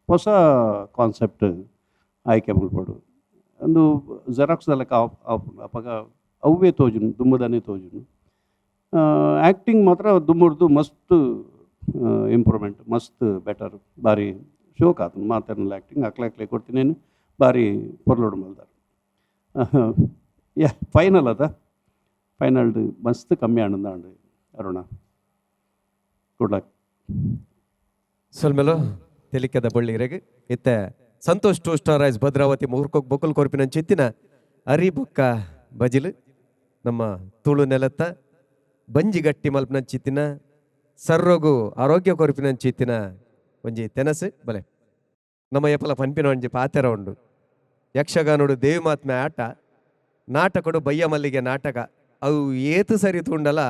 ಹೊಸ ಕಾನ್ಸೆಪ್ಟ್ ಆಯ್ಕೆ ಮಾಡ್ಬೋದು. ಒಂದು ಜೆರಾಕ್ಸ್ದಲ್ಲ ಅಪಗ ಅವೇ ತೋಜುನು ದುಮ್ಮದನೇ ತೋಜುನು. ಆ್ಯಕ್ಟಿಂಗ್ ಮಾತ್ರ ದುಮ್ಮುರ್ದು ಮಸ್ತ್ ಇಂಪ್ರೂವ್ಮೆಂಟ್ ಮಸ್ತ್ ಬೆಟರ್ ಭಾರಿ ಶೋಕ್ ಆತನು ಮಾತೇನಲ್ಲ ಆ್ಯಕ್ಟಿಂಗ್ ಅಕ್ಲೆ ಕೊಡ್ತೀನಿ ಭಾರಿ ಪೊರ್ಲೋಡು ಮಲ್ದಾರ. ಫೈನಲ್ ಅದ ಫೈನಲ್ದು ಮಸ್ತ್ ಕಮ್ಮಿ ಆಂಡು ಅರುಣ. Good luck. ಸೋಲ್ಮೇಲು ತೆಲಿಕದ ಬಳ್ಳಿರೆಗೆ ಇತ್ತ ಸಂತೋಷ್ 2 ಸ್ಟಾರ್ ರೈಸ್ ಭದ್ರಾವತಿ ಮೂರ್ಕೋಕ್ ಬೊಕ್ಕಲ್ ಕೊರ್ಪಿನ ಚಿತ್ತಿನ ಅರಿ ಬೊಕ್ಕ ಬಜಿಲು ನಮ್ಮ ತುಳು ನೆಲತ್ತ ಬಂಜಿಗಟ್ಟಿ ಮಲ್ಪನ ಚಿತ್ತಿನ ಸರ್ರೋಗು ಆರೋಗ್ಯ ಕೊರ್ಪಿನ ಚಿತ್ತಿನ ಒಂಜಿ ತೆನಸು ಬಲೆ ನಮ್ಮ ಎಪ್ಪಲ ಪನ್ಪಿನ ಒಂಜಿ ಪಾತೆರ ಉಂಡು. ಯಕ್ಷಗಾನೋಡು ದೇವಿ ಮಾತ್ಮೆ ಆಟ ನಾಟಕಡು ಬಯ್ಯ ಮಲ್ಲಿಗೆ ನಾಟಕ ಅವು ಏತು ಸರಿ ತುಂಡಲ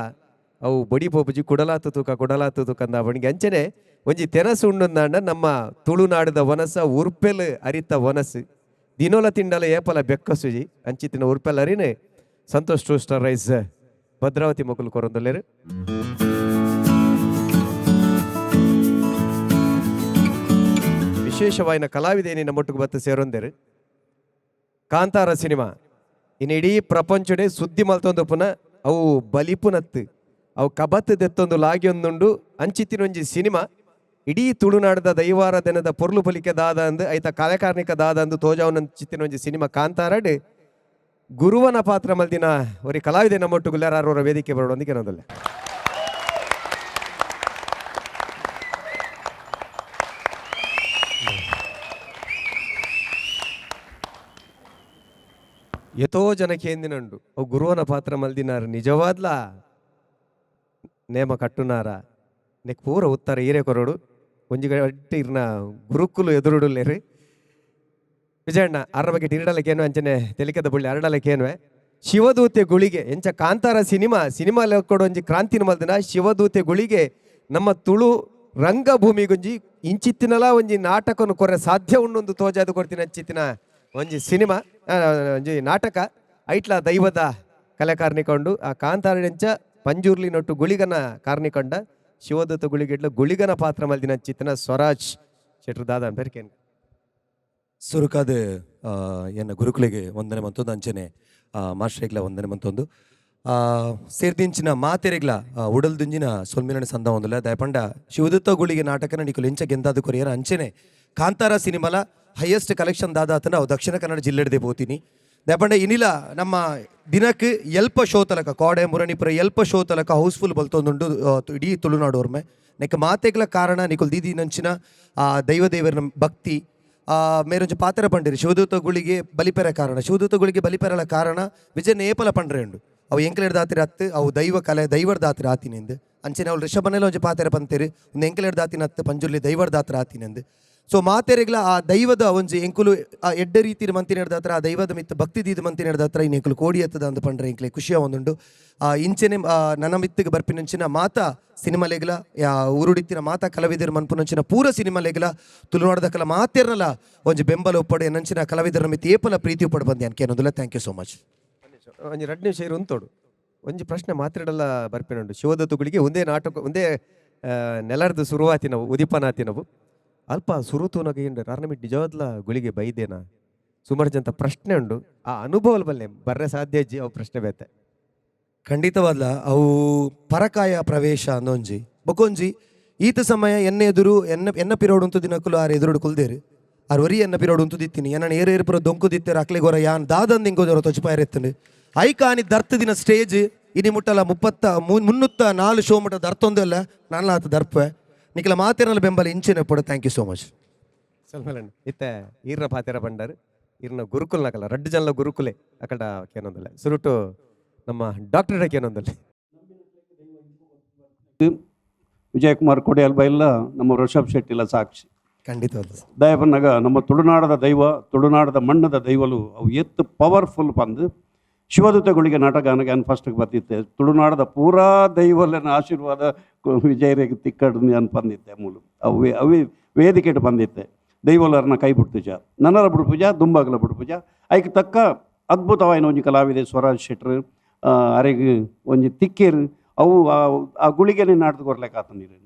ಅವು ಬಡಿ ಪೋಪುಜಿ ಕುಡಲಾತು ತೂಕ ಅಂದ ಬಣಿಗೆ ಅಂಚನೆ ಒಂಜಿ ತೆನಸು ಉಂಡಂದಾಂಡ ನಮ್ಮ ತುಳುನಾಡದ ವನಸ ಉರ್ಪೆಲ್ ಅರಿತ ವನಸ್ಸು ದಿನೋಲ ತಿಂಡಲ ಏಪಲ ಬೆಕ್ಕಸುಜಿ ಅಂಚಿತ್ತಿನ ಉರ್ಪೆಲ್ ಅರಿನೇ ಸಂತೋಷ್ 2 ಸ್ಟಾರ್ ರೈಸ್ ಭದ್ರಾವತಿ ಮೊಕಲು ಕೊರೊಂದೊಲ್ಲೆರು. ವಿಶೇಷವಾಯಿನ ಕಲಾವಿದೇನಿನ ಮೊಟ್ಟುಕು ಬತ್ತು ಸೇರೊಂದೆರು ಕಾಂತಾರ ಸಿನಿಮಾ ಇನ್ನು ಇಡೀ ಪ್ರಪಂಚಡೆ ಸುದ್ದಿ ಮಲ್ತೊಂದು ಪುನಃ ಅವು ಬಲಿಪುನತ್ತು ಅವು ಕಬತ್ ದೆತ್ತೊಂದು ಲಾಗಿಯೊಂದುಂಡು ಅಂಚಿತ್ತಿನೊಂಜಿ ಸಿನಿಮಾ ಇಡೀ ತುಳುನಾಡದ ದೈವಾರಾಧನದ ಪೊರ್ಲು ಪಲಿಕೆ ದಾದ ಅಂದು ಐತ ಕಲೆಕಾರ್ಣಿಕ ದಾದ ಅಂದು ತೋಜಾವನ ಚಿತ್ತಿನೊಂಜಿ ಸಿನಿಮಾ ಕಾಂತಾರಡ್ ಗುರುವನ ಪಾತ್ರ ಮಲ್ದಿನ ಒರಿ ಕಲಾವಿದೆ ನಮ್ಮೊಟ್ಟು ಗುಲ್ಲಾರ ವೇದಿಕೆ ಬರೋದೊಂದಿಗೆ ಅನ್ನೋದಲ್ಲ. ಎತೋ ಜನಕ್ಕೆ ಎಂದಿನಂಡು ಅವು ಗುರುವನ ಪಾತ್ರ ಮಲ್ದಿನಾರು ನಿಜವಾದ್ಲ ನೇಮ ಕಟ್ಟುನಾರ ನೆಕ್ ಪೂರ ಉತ್ತರ ಈರೆ ಕೊರಡು ಒಂಜಿ ಗಟ್ಟಿ ಇರ್ನ ಗುರುಕುಲು ಎದುರುಡುಲ್ಲೇರಿ ವಿಜಯಣ್ಣ ಅರ ಬಗ್ಗೆ ಇರಡಲಕ್ಕೇನು ಅಂಚನೆ ತೆಲಿಕದ ಬುಳ್ಳಿ ಅರಡಲಕ್ಕೇನುವೆ ಶಿವದೂತೆ ಗುಳಿಗೆ ಎಂಚ ಕಾಂತಾರ ಸಿನಿಮಾ ಕೊಡು ಒಂಜಿ ಕ್ರಾಂತಿನ ಮಲ್ದಿನ ಶಿವದೂತೆ ಗುಳಿಗೆ ನಮ್ಮ ತುಳು ರಂಗಭೂಮಿಗೊಂಜಿ ಇಂಚಿತ್ತಿನಲ ಒಂಜಿ ನಾಟಕನು ಕೊರೆ ಸಾಧ್ಯ ಉಣ್ಣೊಂದು ತೋಜಾದು ಕೊಡ್ತೀನಿ ಅಂಚಿತ್ತಿನ ಒಂಜಿ ಸಿನಿಮಾ ಒಂಜಿ ನಾಟಕ ಐಟ್ಲ ದೈವದ ಕಲೆ ಕಾರ್ನಿಕೊಂಡು ಆ ಕಾಂತಾರಡೆಂಚ ಪಂಜೂರ್ಲಿ ನೊಟ್ಟು ಗುಳಿಗನ ಕಾರ್ನಿಕೊಂಡ ಶಿವದೂತ ಗುಳಿಗೆಡ್ಲ ಗುಳಿಗನ ಪಾತ್ರ ಮಲ್ದಿನ ಅಂಚಿತ್ತಿನ ಸ್ವರಾಜ್ ಶೆಟ್ರು ದಾದ ಬೆರ್ಕೇನ್ ಸುರುಕಾದ ಎನ್ನ ಗುರುಕುಲಿಗೆ ವಂದನೆ ಮಂತೊಂದು ಅಂಚನೆ ಮಾಸ್ಟ್ರೇಗ್ಲ ವಂದನೆ ಮಂತೊಂದು ಸೇರ್ದಿಂಚಿನ ಮಾತೆರೆಗ್ಲ ಉಡಲ್ದುಂಜಿನ ಸೊಲ್ಮಿಲನ ಸಂದ ಒಂದುಲ್ಲ ದಯಪಂಡ ಶಿವದತ್ತ ಗುಳಿಗೆ ನಾಟಕನ ನಿಕುಲು ಎಂಚ ಗೆಂದಾದ ಕೊರಿಯರ ಅಂಚನೆ ಕಾಂತಾರ ಸಿನಿಮಾಲ ಹೈಯೆಸ್ಟ್ ಕಲೆಕ್ಷನ್ ದಾದಾತನ ಅವು ದಕ್ಷಿಣ ಕನ್ನಡ ಜಿಲ್ಲೆಡ್ದೆ ಬೋತೀನಿ ದಯಪಂಡ ಇನಿಲ ನಮ್ಮ ದಿನಕ್ಕೆ ಎಲ್ಪ ಶೋ ತಲಕ ಕೋಡೆ ಮುರಣಿಪುರ ಎಲ್ಪ ಶೋ ತಲಕ ಹೌಸ್ಫುಲ್ ಬಲ್ತೊಂದುಂಡು ಇಡೀ ತುಳುನಾಡೋರ್ಮೆ ನೆಕ್ ಮಾತೆಗ್ಲ ಕಾರಣ ನಿಕುಲ್ ದೀದಿ ನಂಚಿನ ದೈವದೇವರ ಭಕ್ತಿ ಮೇರೊಂಜಿ ಪಾತ್ರ ಪಂಡಿರಿ ಶಿವದೂತ ಗುಳಿಗೆ ಬಲಿಪೆರ ಕಾರಣ ಶಿವದೂತ ಗುಳಿಗೆ ಬಲಿಪೆರಲ ಕಾರಣ ವಿಜಯ ನೇಪಲ ಪಂಡ್ರೆ ಉಂಡು ಅವು ಎಂಕಲೆಡ್ ದಾತಿರ ಹತ್ತು ಅವು ದೈವ ಕಲೆ ದೈವರ್ ದಾತಿರ ಆತಿನೆಂದು ಅಂಚನೆ ಅವ್ಳು ರಿಷಭನೆಲ್ಲ ಒಂಜಿ ಪಾತೆರ ಪಂತೇರಿ ಒಂದು ಎಂಕಲೆಡ್ ದಾತಿನ ಹತ್ತು ಪಂಜುರ್ಲಿ ದೈವರ್ ದಾತ್ರ ಆತಿನೆಂದು ಸೊ ಮಾತೆರೆಗ್ಲ ಆ ದೈವದ ಒಂಜಿ ಎಂಕುಲು ಎಡ್ಡ ರೀತಿ ಮಂತಿ ನಡೆದಾತ್ರ ಆ ದೈವದ ಮಿತ್ತ ಭಕ್ತಿ ದೀದ ಮಂತಿ ನಡೆದಾತ್ರ ಇನ್ನು ಎಂಕುಲು ಕೋಡಿ ಎತ್ತದ ಅಂದು ಪಂಡ್ರೆ ಎಂಕ್ಲೆ ಖುಷಿಯ ಒಂದುಂಡು ಇಂಚೆನೆ ನನ್ನ ಮಿತ್ತಿಗೆ ಬರ್ಪಿನಂಚಿನ ಮಾತಾ ಸಿನಿಮಾಲೆಗ್ಲ ಉರುಡಿತ್ತಿನ ಮಾತಾ ಕಲಾವಿದರು ಮನ್ಪುನಂಚಿನ ಪೂರ ಸಿನಿಮಾಲೆಗ್ಲ ತುಳುನಾಡದ ಕಲ ಮಾತೆರ್ನಲ ಒಂಜಿ ಬೆಂಬಲ ಉಪ್ಪಡೆ ನಂಚಿನ ಕಲಾವಿದರ ಮಿತ್ತಿ ಏಪಲ ಪ್ರೀತಿ ಉಪ್ಪಡೆ ಬಂದೆ ಅನ್ಕೆ ಅನ್ನೋದಿಲ್ಲ. Thank you so much. ಒಂಜಿ 2 ನಿಮಿಷ ಇರು ಉಂತೋಡು ಒಂಜಿ ಪ್ರಶ್ನೆ ಮಾತಾಡಲ್ಲ ಬರ್ಪಿನುಂಡು ಶಿವದತ್ತುಗಳಿಗೆ ಒಂದೇ ನಾಟಕ ಒಂದೇ ನೆಲರ್ದು ಶುರುವಾತಿನವು ಉದಿಪನಾತಿನವು ಅಲ್ಪ ಸುರುತೂನಗ ಏನು ರಾರ್ನಮಿಟ್ ನಿಜವಾದ್ಲ ಗುಳಿಗೆ ಬೈದೇನಾ ಸುಮಾರು ಜಂತ ಪ್ರಶ್ನೆ ಉಂಡು ಆ ಅನುಭವಲ್ ಬಲ್ಲೆ ಬರ್ರೆ ಸಾಧ್ಯ ಅವು ಪ್ರಶ್ನೆ ಬೇತೆ ಖಂಡಿತವಾದ್ಲ ಅವು ಪರಕಾಯ ಪ್ರವೇಶ ಅನ್ನೊಂಜಿ ಬೊಕೊಂಜಿ ಈತ ಸಮಯ ಎನ್ನ ಎದುರು ಎನ್ನ ಪಿರೋಡು ಉಂತು ದಿನಕ್ಕಲು ಆರು ಎದುರುಡು ಕುಲ್ದೇರು ಆರು ಒರಿ ಎನ್ನ ಪಿರೋಡು ಉಂತು ದಿತ್ತೀನಿ ಎನ್ನ ಏರು ಪುರ ದೊಂಕು ದಿತ್ತೇರು ಅಕ್ಲೆ ಗೊರ ಯಾನ್ ದಾದಂದು ಇಂಗೋದರ ತೊಚ್ಪಾಯಿರೆತ್ತಂಡು ಐಕಾನಿ ದರ್ತ ದಿನ ಸ್ಟೇಜ್ ಇನಿ ಮುಟ್ಟಲ್ಲ 304 ಶೋ ಮುಟ್ಟ ದರ್ತೊಂದಲ್ಲ ನಾನ ಆತ ದರ್ಪೆ ನಿಖಲ ಮಾತೇರಲ್ಲ ಬೆಂಬಲ ಇಂಚಿನ ಪಡ. Thank you so much. ಸ್ವಲ್ಪ ಇತ್ತೆ ಈರ್ನ ಪಾತೆರ ಬಂಡಾರು ಈರ್ನ ಗುರುಕುಲ್ ನಕಲ್ಲ ರಡ್ಡು ಜನಲ ಗುರುಕುಲೆ ಅಕಡ ಕೇನೊಂದಲ್ಲ ಸುರುಟು ನಮ್ಮ ಡಾಕ್ಟರ್ ಕೇನೊಂದಲ್ಲ ವಿಜಯಕುಮಾರ್ ಕೊಡಿಯಲ್ ಬೈಲ್ಲ ನಮ್ಮ ಋಷಭ್ ಶೆಟ್ಟಿಲ ಸಾಕ್ಷಿ ಖಂಡಿತವಾದ ದಯಪನ್ನಾಗ ನಮ್ಮ ತುಳುನಾಡದ ದೈವ ತುಳುನಾಡದ ಮಣ್ಣದ ದೈವಲು ಅವು ಎತ್ತು ಪವರ್ಫುಲ್ ಬಂದು ಶಿವದೂತಗಳಿಗೆ ನಾಟಕ ನಾನು ಫಸ್ಟಿಗೆ ಬರ್ತಿದ್ದೆ ತುಳುನಾಡದ ಪೂರಾ ದೈವಲನ ಆಶೀರ್ವಾದ ವಿಜಯರಿಗೆ ತಿಕ್ಕಡು ನಾನು ಬಂದಿದ್ದೆ ಮೂಲು ಅವು ವೇದಿಕೆಟ್ ಬಂದಿದ್ದೆ ದೈವಲರನ್ನ ಕೈ ಬಿಡ್ತುಜ ನನ್ನರ ಬಿಡ್ಪೂಜ ದುಂಬಾಗಲ ಬಿಡ್ಪೂಜ ಐಕ್ ತಕ್ಕ ಅದ್ಭುತವಾಯಿನ ಒಂಜಿ ಕಲಾವಿದೆ ಸ್ವರಾಜ್ ಶೆಟ್ರು ಅರೆಗೆ ಒಂಜಿ ತಿಕ್ಕೇರು ಅವು ಆ ಗುಳಿಗೆನೇ ನಾಟಕ ಕೊರ್ಲೆಕ್ಕ ಆತ ನೀರು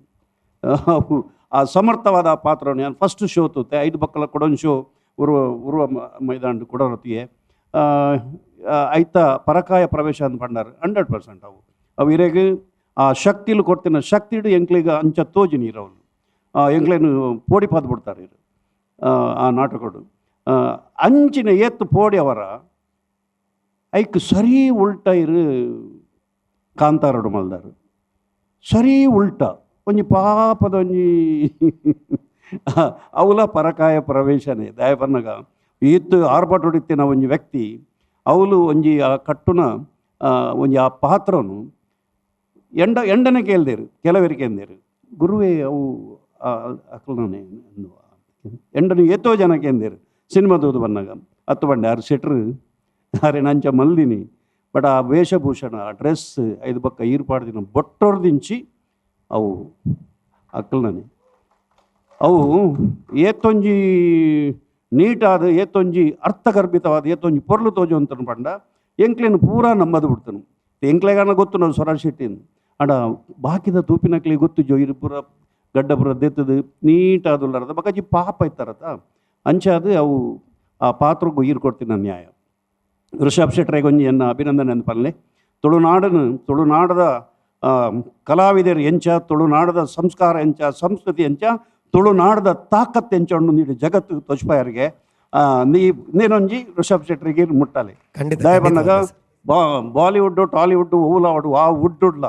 ಅವು ಆ ಸಮರ್ಥವಾದ ಪಾತ್ರವನ್ನು ನಾನು ಫಸ್ಟ್ ಶೋ ತೂತೆ 5 ಬಕ್ಕಲ ಕೊಡೊಂದು ಶೋ ಉರುವ ಮೈದಾನ ಕೊಡೋರತಿಯೇ ಐತ ಪರಕಾಯ ಪ್ರವೇಶ ಅಂತ ಪಂಡಾರು 100% ಅವು ಇರೆಗೆ ಆ ಶಕ್ತಿಲು ಕೊಡ್ತಿನ ಶಕ್ತಿಡು ಎಂಕ್ಲಿಗೆ ಅಂಚ ತೋಜಿ ನೀರು ಅವನು ಎಂಕ್ಲೇನು ಪೋಡಿ ಪಾದ್ ಬಿಡ್ತಾರೆ ಇರು ಆ ನಾಟಕಡು ಅಂಚಿನ ಎತ್ತು ಪೋಡಿ ಅವರ ಐಕ್ ಸರಿ ಉಲ್ಟ ಇರು ಕಾಂತಾರಡು ಮಲ್ದಾರು ಸರಿ ಉಲ್ಟ ಒಂಜಿ ಪಾಪದ ಒಂಜಿ ಅವಲ ಪರಕಾಯ ಪ್ರವೇಶನೇ ದಯಪನ್ನಗ ಈತ್ತು ಆರ್ಭಟ ಹೊಡಿತಿನ ಒಂಜಿ ವ್ಯಕ್ತಿ ಅವಳು ಒಂಜಿ ಆ ಕಟ್ಟುನ ಒಂಜಿ ಆ ಪಾತ್ರನು ಎಂಡನೆ ಕೇಳ್ದೇರು ಕೆಲವರಿಗೆ ಎಂದೇರು ಗುರುವೇ ಅವು ಅಕ್ಲನೇ ಎಂಡನು ಎತ್ತೋ ಜನಕ್ಕೆ ಎಂದೇರು ಸಿನಿಮಾದೋದು ಬಂದಾಗ ಹತ್ತು ಬಂಡೆ 6 ಶೆಟ್ರು ಅರೆ ನಂಚ ಮಲ್ದಿನಿ ಬಟ್ ಆ ವೇಷಭೂಷಣ ಆ ಡ್ರೆಸ್ 5 ಬಕ್ಕ ಈರ್ಪಾಡ್ದಿನ ಬೊಟ್ಟೊರ್ದಿಂಚಿ ಅವು ಅಕ್ಲನೇ ಅವು ಏತೊಂಜಿ ನೀಟಾದ ಏತೊಂಜಿ ಅರ್ಥಗರ್ಭಿತವಾದ ಏತೊಂಜಿ ಪೊರ್ಲು ತೋಜು ಅಂತ ಪಂಡ ಎಂಕ್ಲೇನು ಪೂರಾ ನಮ್ಮದು ಬಿಡ್ತಾನು ಎಂಕ್ಲೆಗಾನ ಗೊತ್ತು ನಾವು ಸ್ವರಾಜ್ ಶೆಟ್ಟಿನ ಅಡ ಬಾಕಿದ ತೂಪಿನಕ್ಲಿ ಗೊತ್ತು ಜೋ ಇರು ಪೂರ ಗಡ್ಡ ಪೂರ ದೆತ್ತದು ನೀಟಾದುಲ್ಲಾರದ ಬಕಾಜಿ ಪಾಪ ಇತ್ತಾರತ ಅಂಚಾದು ಅವು ಆ ಪಾತ್ರಕ್ಕೂ ಈರು ಕೊಡ್ತೀನಿ ನ್ಯಾಯ. ಋಷಭ್ ಶೆಟ್ರಿಗೆ ಒಂಜಿ ಎನ್ನ ಅಭಿನಂದನೆ ಅಂತ ಪಲ್ಲೆ ತುಳುನಾಡದ ಕಲಾವಿದರು ಎಂಚ ತುಳುನಾಡದ ಸಂಸ್ಕಾರ ಎಂಚ ಸಂಸ್ಕೃತಿ ಎಂಚ ತುಳುನಾಡದ ತಾಕತ್ತು ಎಂಚ ನೀಡಿ ಜಗತ್ತು ತೊಚ್ಪಾಯರಿಗೆ ನೇನೊಂಜಿ ಋಷಭ್ ಶೆಟ್ರಿಗೆ ಮುಟ್ಟಲೆ ದಯಬನ್ನಗ ಬಾಲಿವುಡ್ ಟಾಲಿವುಡ್ ಓಲಾವಡು ಆ ಉಡ್ಡುಡ್ಲ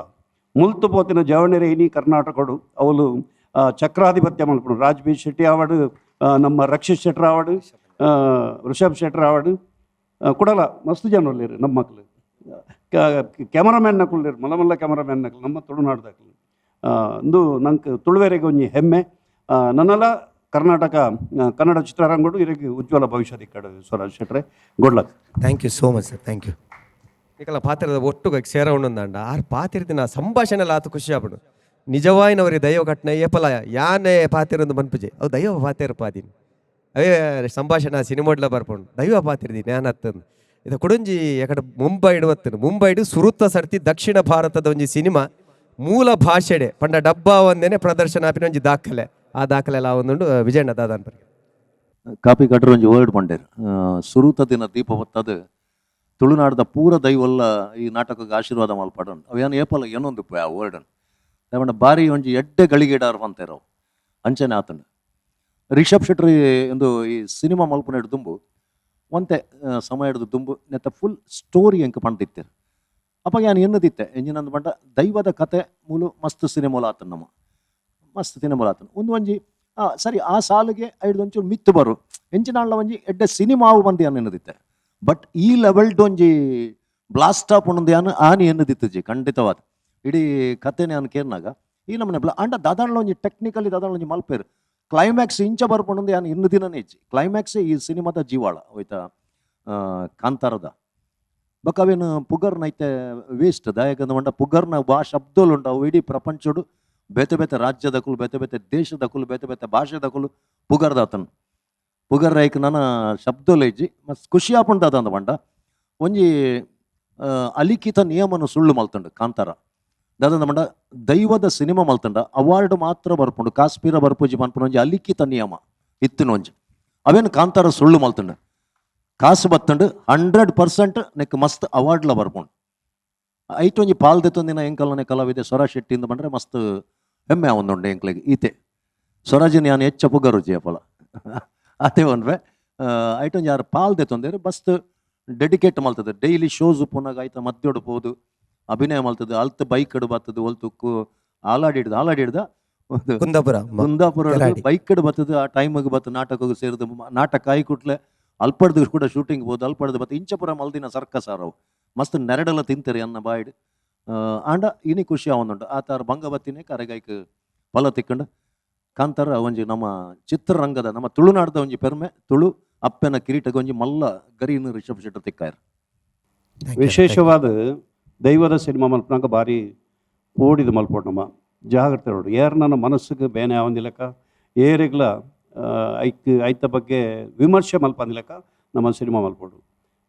ಮುಲ್ತು ಪೋತಿನ ಜವಣೆರೆ ಇನಿ ಕರ್ನಾಟಕಡು ಅವಳು ಚಕ್ರಾಧಿಪತ್ಯ ಮಲ್ಪಡು ರಾಜ್ ಬಿ ಶೆಟ್ಟಿ ಆವಡು ನಮ್ಮ ರಕ್ಷಿತ್ ಶೆಟ್ರ್ ಆವಡು ಋಷಭ್ ಶೆಟ್ರ್ ಆವಡು ಕೊಡಲ್ಲ ಮಸ್ತ್ ಜನ ಒಳ್ಳೆಯರು ನಮ್ಮ ಮಕ್ಕಳು ಕ್ಯಾಮರಾಮ್ಯಾನ್ ನಕುಲ್ಲೇರು ಮಲ್ಲ ಕ್ಯಾಮರಾಮ್ಯಾನ್ ನಕಲು ನಮ್ಮ ತುಳುನಾಡ್ದಾಕಲು ಇಂದು ನಂಗೆ ತುಳುವೆರೆಗೆ ಒಂಜಿ ಹೆಮ್ಮೆ ನನ್ನಲ್ಲ ಕರ್ನಾಟಕ ಕನ್ನಡ ಚಿತ್ರರಂಗಡು ಇರಗೆ ಉಜ್ವಲ ಭವಿಷ್ಯದ ಕಡೆ ಸ್ವರಾಜ್ ಶೆಟ್ರೆ good thank you so much sir thank you. ಈಗಲ್ಲ ಪಾತ್ರದ ಒಟ್ಟುಗ ಸೇರ ಉಂಡಂದ ಆರು ಪಾತಿರ್ದಿನ ಸಂಭಾಷಣೆಲ್ಲ ಆತು ಖುಷಿ ಆಗ್ಬಿಡು ನಿಜವಾಯಿನವರಿಗೆ ದೈವ ಕಟ್ನ ಏಪಲ ಯಾನೇ ಪಾತಿರೊಂದು ಮನ್ಪುಜೆ ಅವು ದೈವ ಪಾತಿರ ಪಾದಿನಿ ಅವೇ ಸಂಭಾಷಣೆ ಸಿನಿಮಾಡ್ಲ ಬರ್ಪುಂಡು ದೈವ ಪಾತಿರ್ದಿ ಜ್ಞಾನ ಹತ್ತಂದು ಇದು ಕೊಡೊಂಜಿ ಯಾಕಡೆ ಮುಂಬೈಡು ಒತ್ತನು ಮುಂಬೈಡು ಸುರುತ್ತ ಸರ್ತಿ ದಕ್ಷಿಣ ಭಾರತದ ಒಂಜಿ ಸಿನಿಮಾ ಮೂಲ ಭಾಷೆಡೆ ಪಂಡ ಡಬ್ಬ ಒಂದೇನೆ ಪ್ರದರ್ಶನ ಆಪಿನ ಒಂಜಿ ದಾಖಲೆ ಆ ದಾಖಲೆ ಎಲ್ಲ ಒಂದುಂಡು ವಿಜಯಣ್ಣ ದಾದಾನ್ ಪರ್ಗೆ ಕಾಪಿ ಕಟ್ರ ಒಂಜಿ ವರ್ಡ್ ಪಂಡೇರು ಸುರುತ ದಿನ ದೀಪ ಹೊತ್ತದು ತುಳುನಾಡ್ದ ಪೂರ ದೈವಲ್ಲ ಈ ನಾಟಕಕ್ಕೆ ಆಶೀರ್ವಾದ ಮಲ್ಪಡೋಣ ಅವೇನು ಏಪಲ್ಲ ಏನೊಂದು ಆ ವರ್ಡ್ ಯಾವಂಡ ಬಾರಿ ಒಂಜಿ ಎಡ್ಡೆ ಗಳಿಗೆಡಾರು ಅಂತಾರವು ಅಂಚನೆ ಆತಂಡು ರಿಷಬ್ ಶೆಟ್ಟಿ ಒಂದು ಈ ಸಿನಿಮಾ ಮಲ್ಪುನ ದುಂಬು ಒಂತೆ ಸಮಯ ಹಿಡಿದು ದುಂಬು ನೆತ್ತ ಫುಲ್ ಸ್ಟೋರಿ ಎಂಕ ಪಂಡಿತ್ತೇರು ಅಪ್ಪ ನಾನು ಎನ್ನದಿತ್ತೆ ಎಂಜಿನಂದು ಪಂಡ ದೈವದ ಕತೆ ಮೂಲು ಮಸ್ತ್ ಸಿನಿಮಾಲ ಆತನ ನಮ್ಮ ಮಸ್ತ್ ಸಿನಿಮಾಲ ಆತನ ಒಂದು ಒಂಜಿ ಸರಿ ಆ ಸಾಲಿಗೆ ಐದು ಒಂಚೂರು ಮಿತ್ತು ಬರು ಎಂಚಿನಾಳ ಒಂಜಿ ಎಡ್ಡೆ ಸಿನಿಮಾವು ಬಂದು ಏನು ಎನ್ನದಿತ್ತೆ ಬಟ್ ಈ ಲೆವೆಲ್ಡ್ ಒಂಜಿ ಬ್ಲಾಸ್ಟ್ ಆಪ್ ಉಂದು ಯಾನು ಆನಿ ಎನ್ನದಿತ್ತಜಿ ಖಂಡಿತವಾದ ಇಡೀ ಕತೆನೆ ಅನ್ ಕೇರ್ನಾಗ ಈ ನಮ್ಮನೆ ಅಂಡ ದಾದಾಣ್ಣ ಒಂಜಿ ಟೆಕ್ನಿಕಲಿ ದಾದಾಣ್ಣ ಒಂಜಿ ಮಲ್ಪೇರು ಕ್ಲೈಮ್ಯಾಕ್ಸ್ ಇಂಚ ಬರ್ಪುಂಡು ಯಾನು ಇನ್ನು ದಿನನೇ ಇಜ್ಜಿ ಕ್ಲೈಮ್ಯಾಕ್ಸೇ ಈ ಸಿನಿಮಾದ ಜೀವಾಳ ಹೋಯ್ತಾ ಕಾಂತಾರದ ಬಕ್ ಅವೇನು ಪುಗರ್ನ ಐತೆ ವೇಸ್ಟ್ ದಾಯಕಂದ ಮಂಡ ಪುಗರ್ನ ಬಾ ಶಬ್ದಗಳು ಉಂಟವು ಇಡೀ ಪ್ರಪಂಚಡು ಬೇತೆ ಬೇತೆ ರಾಜ್ಯದಕುಲು ಬೇತೆ ಬೇತೆ ದೇಶದಕುಲು ಬೇತೆ ಬೇತೆ ಭಾಷೆದಕುಲು ಪುಗರ್ದಾತನು ಪುಗರ್ ರೈಕ್ ನನ್ನ ಶಬ್ದಲು ಇಜ್ಜಿ ಮಸ್ತ್ ಖುಷಿ ಆಪುಂಡು ದಾದಂದ ಮಂಡ ಒಂಜಿ ಅಲಿಖಿತ ನಿಯಮನು ಸುಳ್ಳು ಮಲ್ತಂಡು ಕಾಂತಾರ ದಾದಂದ ಮಂಡ ದೈವದ ಸಿನಿಮಾ ಮಲ್ತಂಡ ಅವಾರ್ಡ್ ಮಾತ್ರ ಬರ್ಪುಂಡು ಕಾಶ್ಮೀರ ಬರ್ಪುಜಿ ಮನ್ಪುನ ಒಂಜಿ ಅಲಿಖಿತ ನಿಯಮ ಇತ್ತಿನ ಒಂಜಿ ಅವೇನು ಕಾಂತಾರ ಸುಳ್ಳು ಮಲ್ತಂಡು ಕಾಸು ಬತ್ತಂಡು 100% ನೆಕ್ ಮಸ್ತ್ ಅವಾರ್ಡ್ಲ ಬರ್ಪುಂಡು ಐಟ್ ಒಂಜಿ ಪಾಲ್ದೆತ್ತೊಂದಿನ ಎಂಕಲ್ನೇ ಕಲಾವಿದೆ ಸ್ವರಾಜ್ ಶೆಟ್ಟಿಂದ ಬಂದರೆ ಮಸ್ತ್ ಹೆಮ್ಮೆ ಒಂದುಂಡು ಎಂಕ್ಲೆಗೆ ಈತೆ ಸ್ವರಾಜಿನ ನಾನು ಹೆಚ್ಚ ಪುಗರುಜಿ ಅಪ್ಪಲ ಅದೇ ಒಂದ್ವೆ ಐಟೊಂಜಿ ಯಾರು ಪಾಲ್ದೆತ್ತೊಂದೇರು ಮಸ್ತ್ ಡೆಡಿಕೇಟ್ ಮಲ್ತದೆ ಡೈಲಿ ಶೋಸ್ ಪುನಗ ಆಯ್ತಾ ಮದ್ದೊಡು ಹೋದು ಅಭಿನಯ ಮಲ್ತದೆ ಅಲ್ತ್ ಬೈಕ್ ಕಡು ಬರ್ತದೆ ಒಲ್ತು ಆಲಾಡಿಡ್ದ ಕುಂದಾಪುರ ಬೈಕ್ ಕಡು ಬರ್ತದೆ ಆ ಟೈಮಿಗೆ ಬತ್ತು ನಾಟಕಕ್ಕೆ ಸೇರಿದ ನಾಟಕ ಆಯಿ ಕುಟ್ಲೆ ಅಲ್ಪಡ್ದು ಕೂಡ ಶೂಟಿಂಗ್ ಹೋದು ಅಲ್ಪಡ್ದು ಬತ್ತು ಇಂಚಪುರ ಮಲ್ದಿನ ಸರ್ಕಸ್ ಆರವು ಮಸ್ತ್ ನೆರಡೆಲ್ಲ ತಿಂತಾರೆ ಅನ್ನ ಬಾಯ್ಡ್ ಆಂಡ ಇನಿ ಖುಷಿ ಅವನುಂಟು ಆ ತಾರ ಭಂಗಬತ್ತಿನೇ ಕರೆಗೈಕ್ ಫಲ ತಿಕ್ಕೊಂಡು ಕಾಂತಾರ ಒಂಜಿ ನಮ್ಮ ಚಿತ್ರರಂಗದ ನಮ್ಮ ತುಳುನಾಡ್ದ ಒಂಜಿ ಪೆರ್ಮೆ ತುಳು ಅಪ್ಪನ ಕಿರೀಟಗೆ ಒಂಜಿ ಮಲ್ಲ ಗರಿನು ರಿಷಬ್ ಶೆಟ್ಟಿ ತಿಕ್ಕಾಯರು ವಿಶೇಷವಾದ ದೈವದ ಸಿನಿಮಾ ಮಲ್ಪನಾಗ ಭಾರಿ ಓಡಿದ ಮಲ್ಪೋಟಮ್ಮ ಜಾಗ್ರತೆ ನೋಡು ಯಾರು ನನ್ನ ಮನಸ್ಸಿಗೆ ಬೇನೆ ಆವಂದಿಲ್ಲಕ ಏರಿಗ್ಲ ಐತ ಬಗ್ಗೆ ವಿಮರ್ಶೆ ಮಲ್ಪಂದಿಲ್ಲಕ ನಮ್ಮ ಸಿನಿಮಾ ಮಲ್ಪೋಡು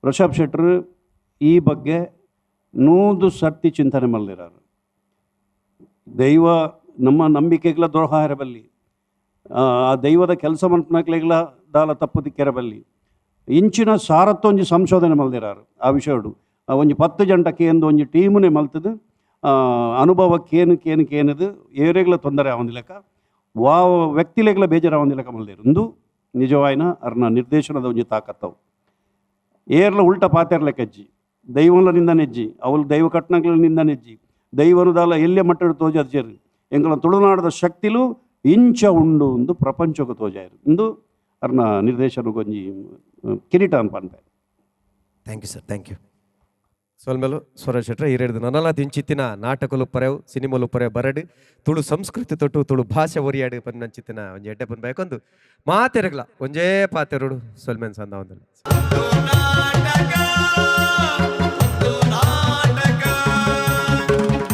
ರಿಷಬ್ ಶೆಟ್ರು ಈ ಬಗ್ಗೆ 100 ಸರ್ತಿ ಚಿಂತನೆ ಮಲ್ದಿರಾರು ದೈವ ನಮ್ಮ ನಂಬಿಕೆಗಳ ದ್ರೋಹ ಇರಬಲ್ಲಿ ಆ ದೈವದ ಕೆಲಸ ಮಲ್ಪನಾಗ್ಲೆಗ್ಲ ದಾಲ ತಪ್ಪು ದಿಕ್ಕಿರಬಲ್ಲಿ ಇಂಚಿನ ಸಾರತ್ತೊಂಜಿ ಸಂಶೋಧನೆ ಮಲ್ದಿರಾರು ಆ ವಿಷಯಡು ಒಂಜಿ 10 ಜಂಟಕ್ಕೆ ಎಂದು ಒಂಜಿ ಟೀಮುನೇ ಮಲ್ತದು ಅನುಭವಕ್ಕೇನದು ಏರೆಗ್ಲ ತೊಂದರೆ ಆವಂದಿಲ್ಲಕ ವ್ಯಕ್ತಿಲೆಗ್ಲ ಬೇಜಾರು ಆವಂದಿಲ್ಲಕ ಮಲ್ದಿರು ಒಂದು ನಿಜವಾಯಿನ ಅರ್ನ ನಿರ್ದೇಶನದ ಒಂಜಿ ತಾಕತ್ತವು ಏರ್ಲ ಉಲ್ಟ ಪಾತೆರ್ಲೆಕ್ಕಜ್ಜಿ ದೈವಲ ನಿಂದ ನೆಜ್ಜಿ ಅವಳು ದೈವ ಕಟ್ನಗಳ ನಿಂದ ನೆಜ್ಜಿ ದೈವನುದಾಲ ಎಲ್ಲೆ ಮಟ್ಟಡು ತೋಜರ್ಜರು ಎಂಕಲ ತುಳುನಾಡದ ಶಕ್ತಿಲು ಇಂಚ ಉಂಡು ಒಂದು ಪ್ರಪಂಚಕ್ಕೆ ತೋಜಾಯರು ಇಂದು ಅರ್ನ ನಿರ್ದೇಶನಗೊಂಜಿ ಕಿರೀಟ ಅನ್ಪಂತೆ thank you sir thank you ಸೊಲ್ಮೆಲು ಸ್ವರಾಜ್ ಶೆಟ್ರ ಹಿರಿಯದು ನನ್ನಲ್ಲ ತಿಂಚಿತ್ತಿನ ನಾಟಕಲು ಪರೆವು ಸಿನಿಮಾಲು ಪರೆವು ಬರಡು ತುಳು ಸಂಸ್ಕೃತಿ ತೊಟ್ಟು ತುಳು ಭಾಷೆ ಒರಿಯಾಡು ಪನ್ನಂಚಿತ್ತಿನ ಒಂಜಿ ಎಡ್ಡೆ ಪನ್ ಬೇಕೊಂದು ಮಾತೆರಗ್ಲ ಒಂಜೇ ಪಾತೆರುಡು ಸೊಲ್ಮೆನ್ ಸಂದ ಒಂದು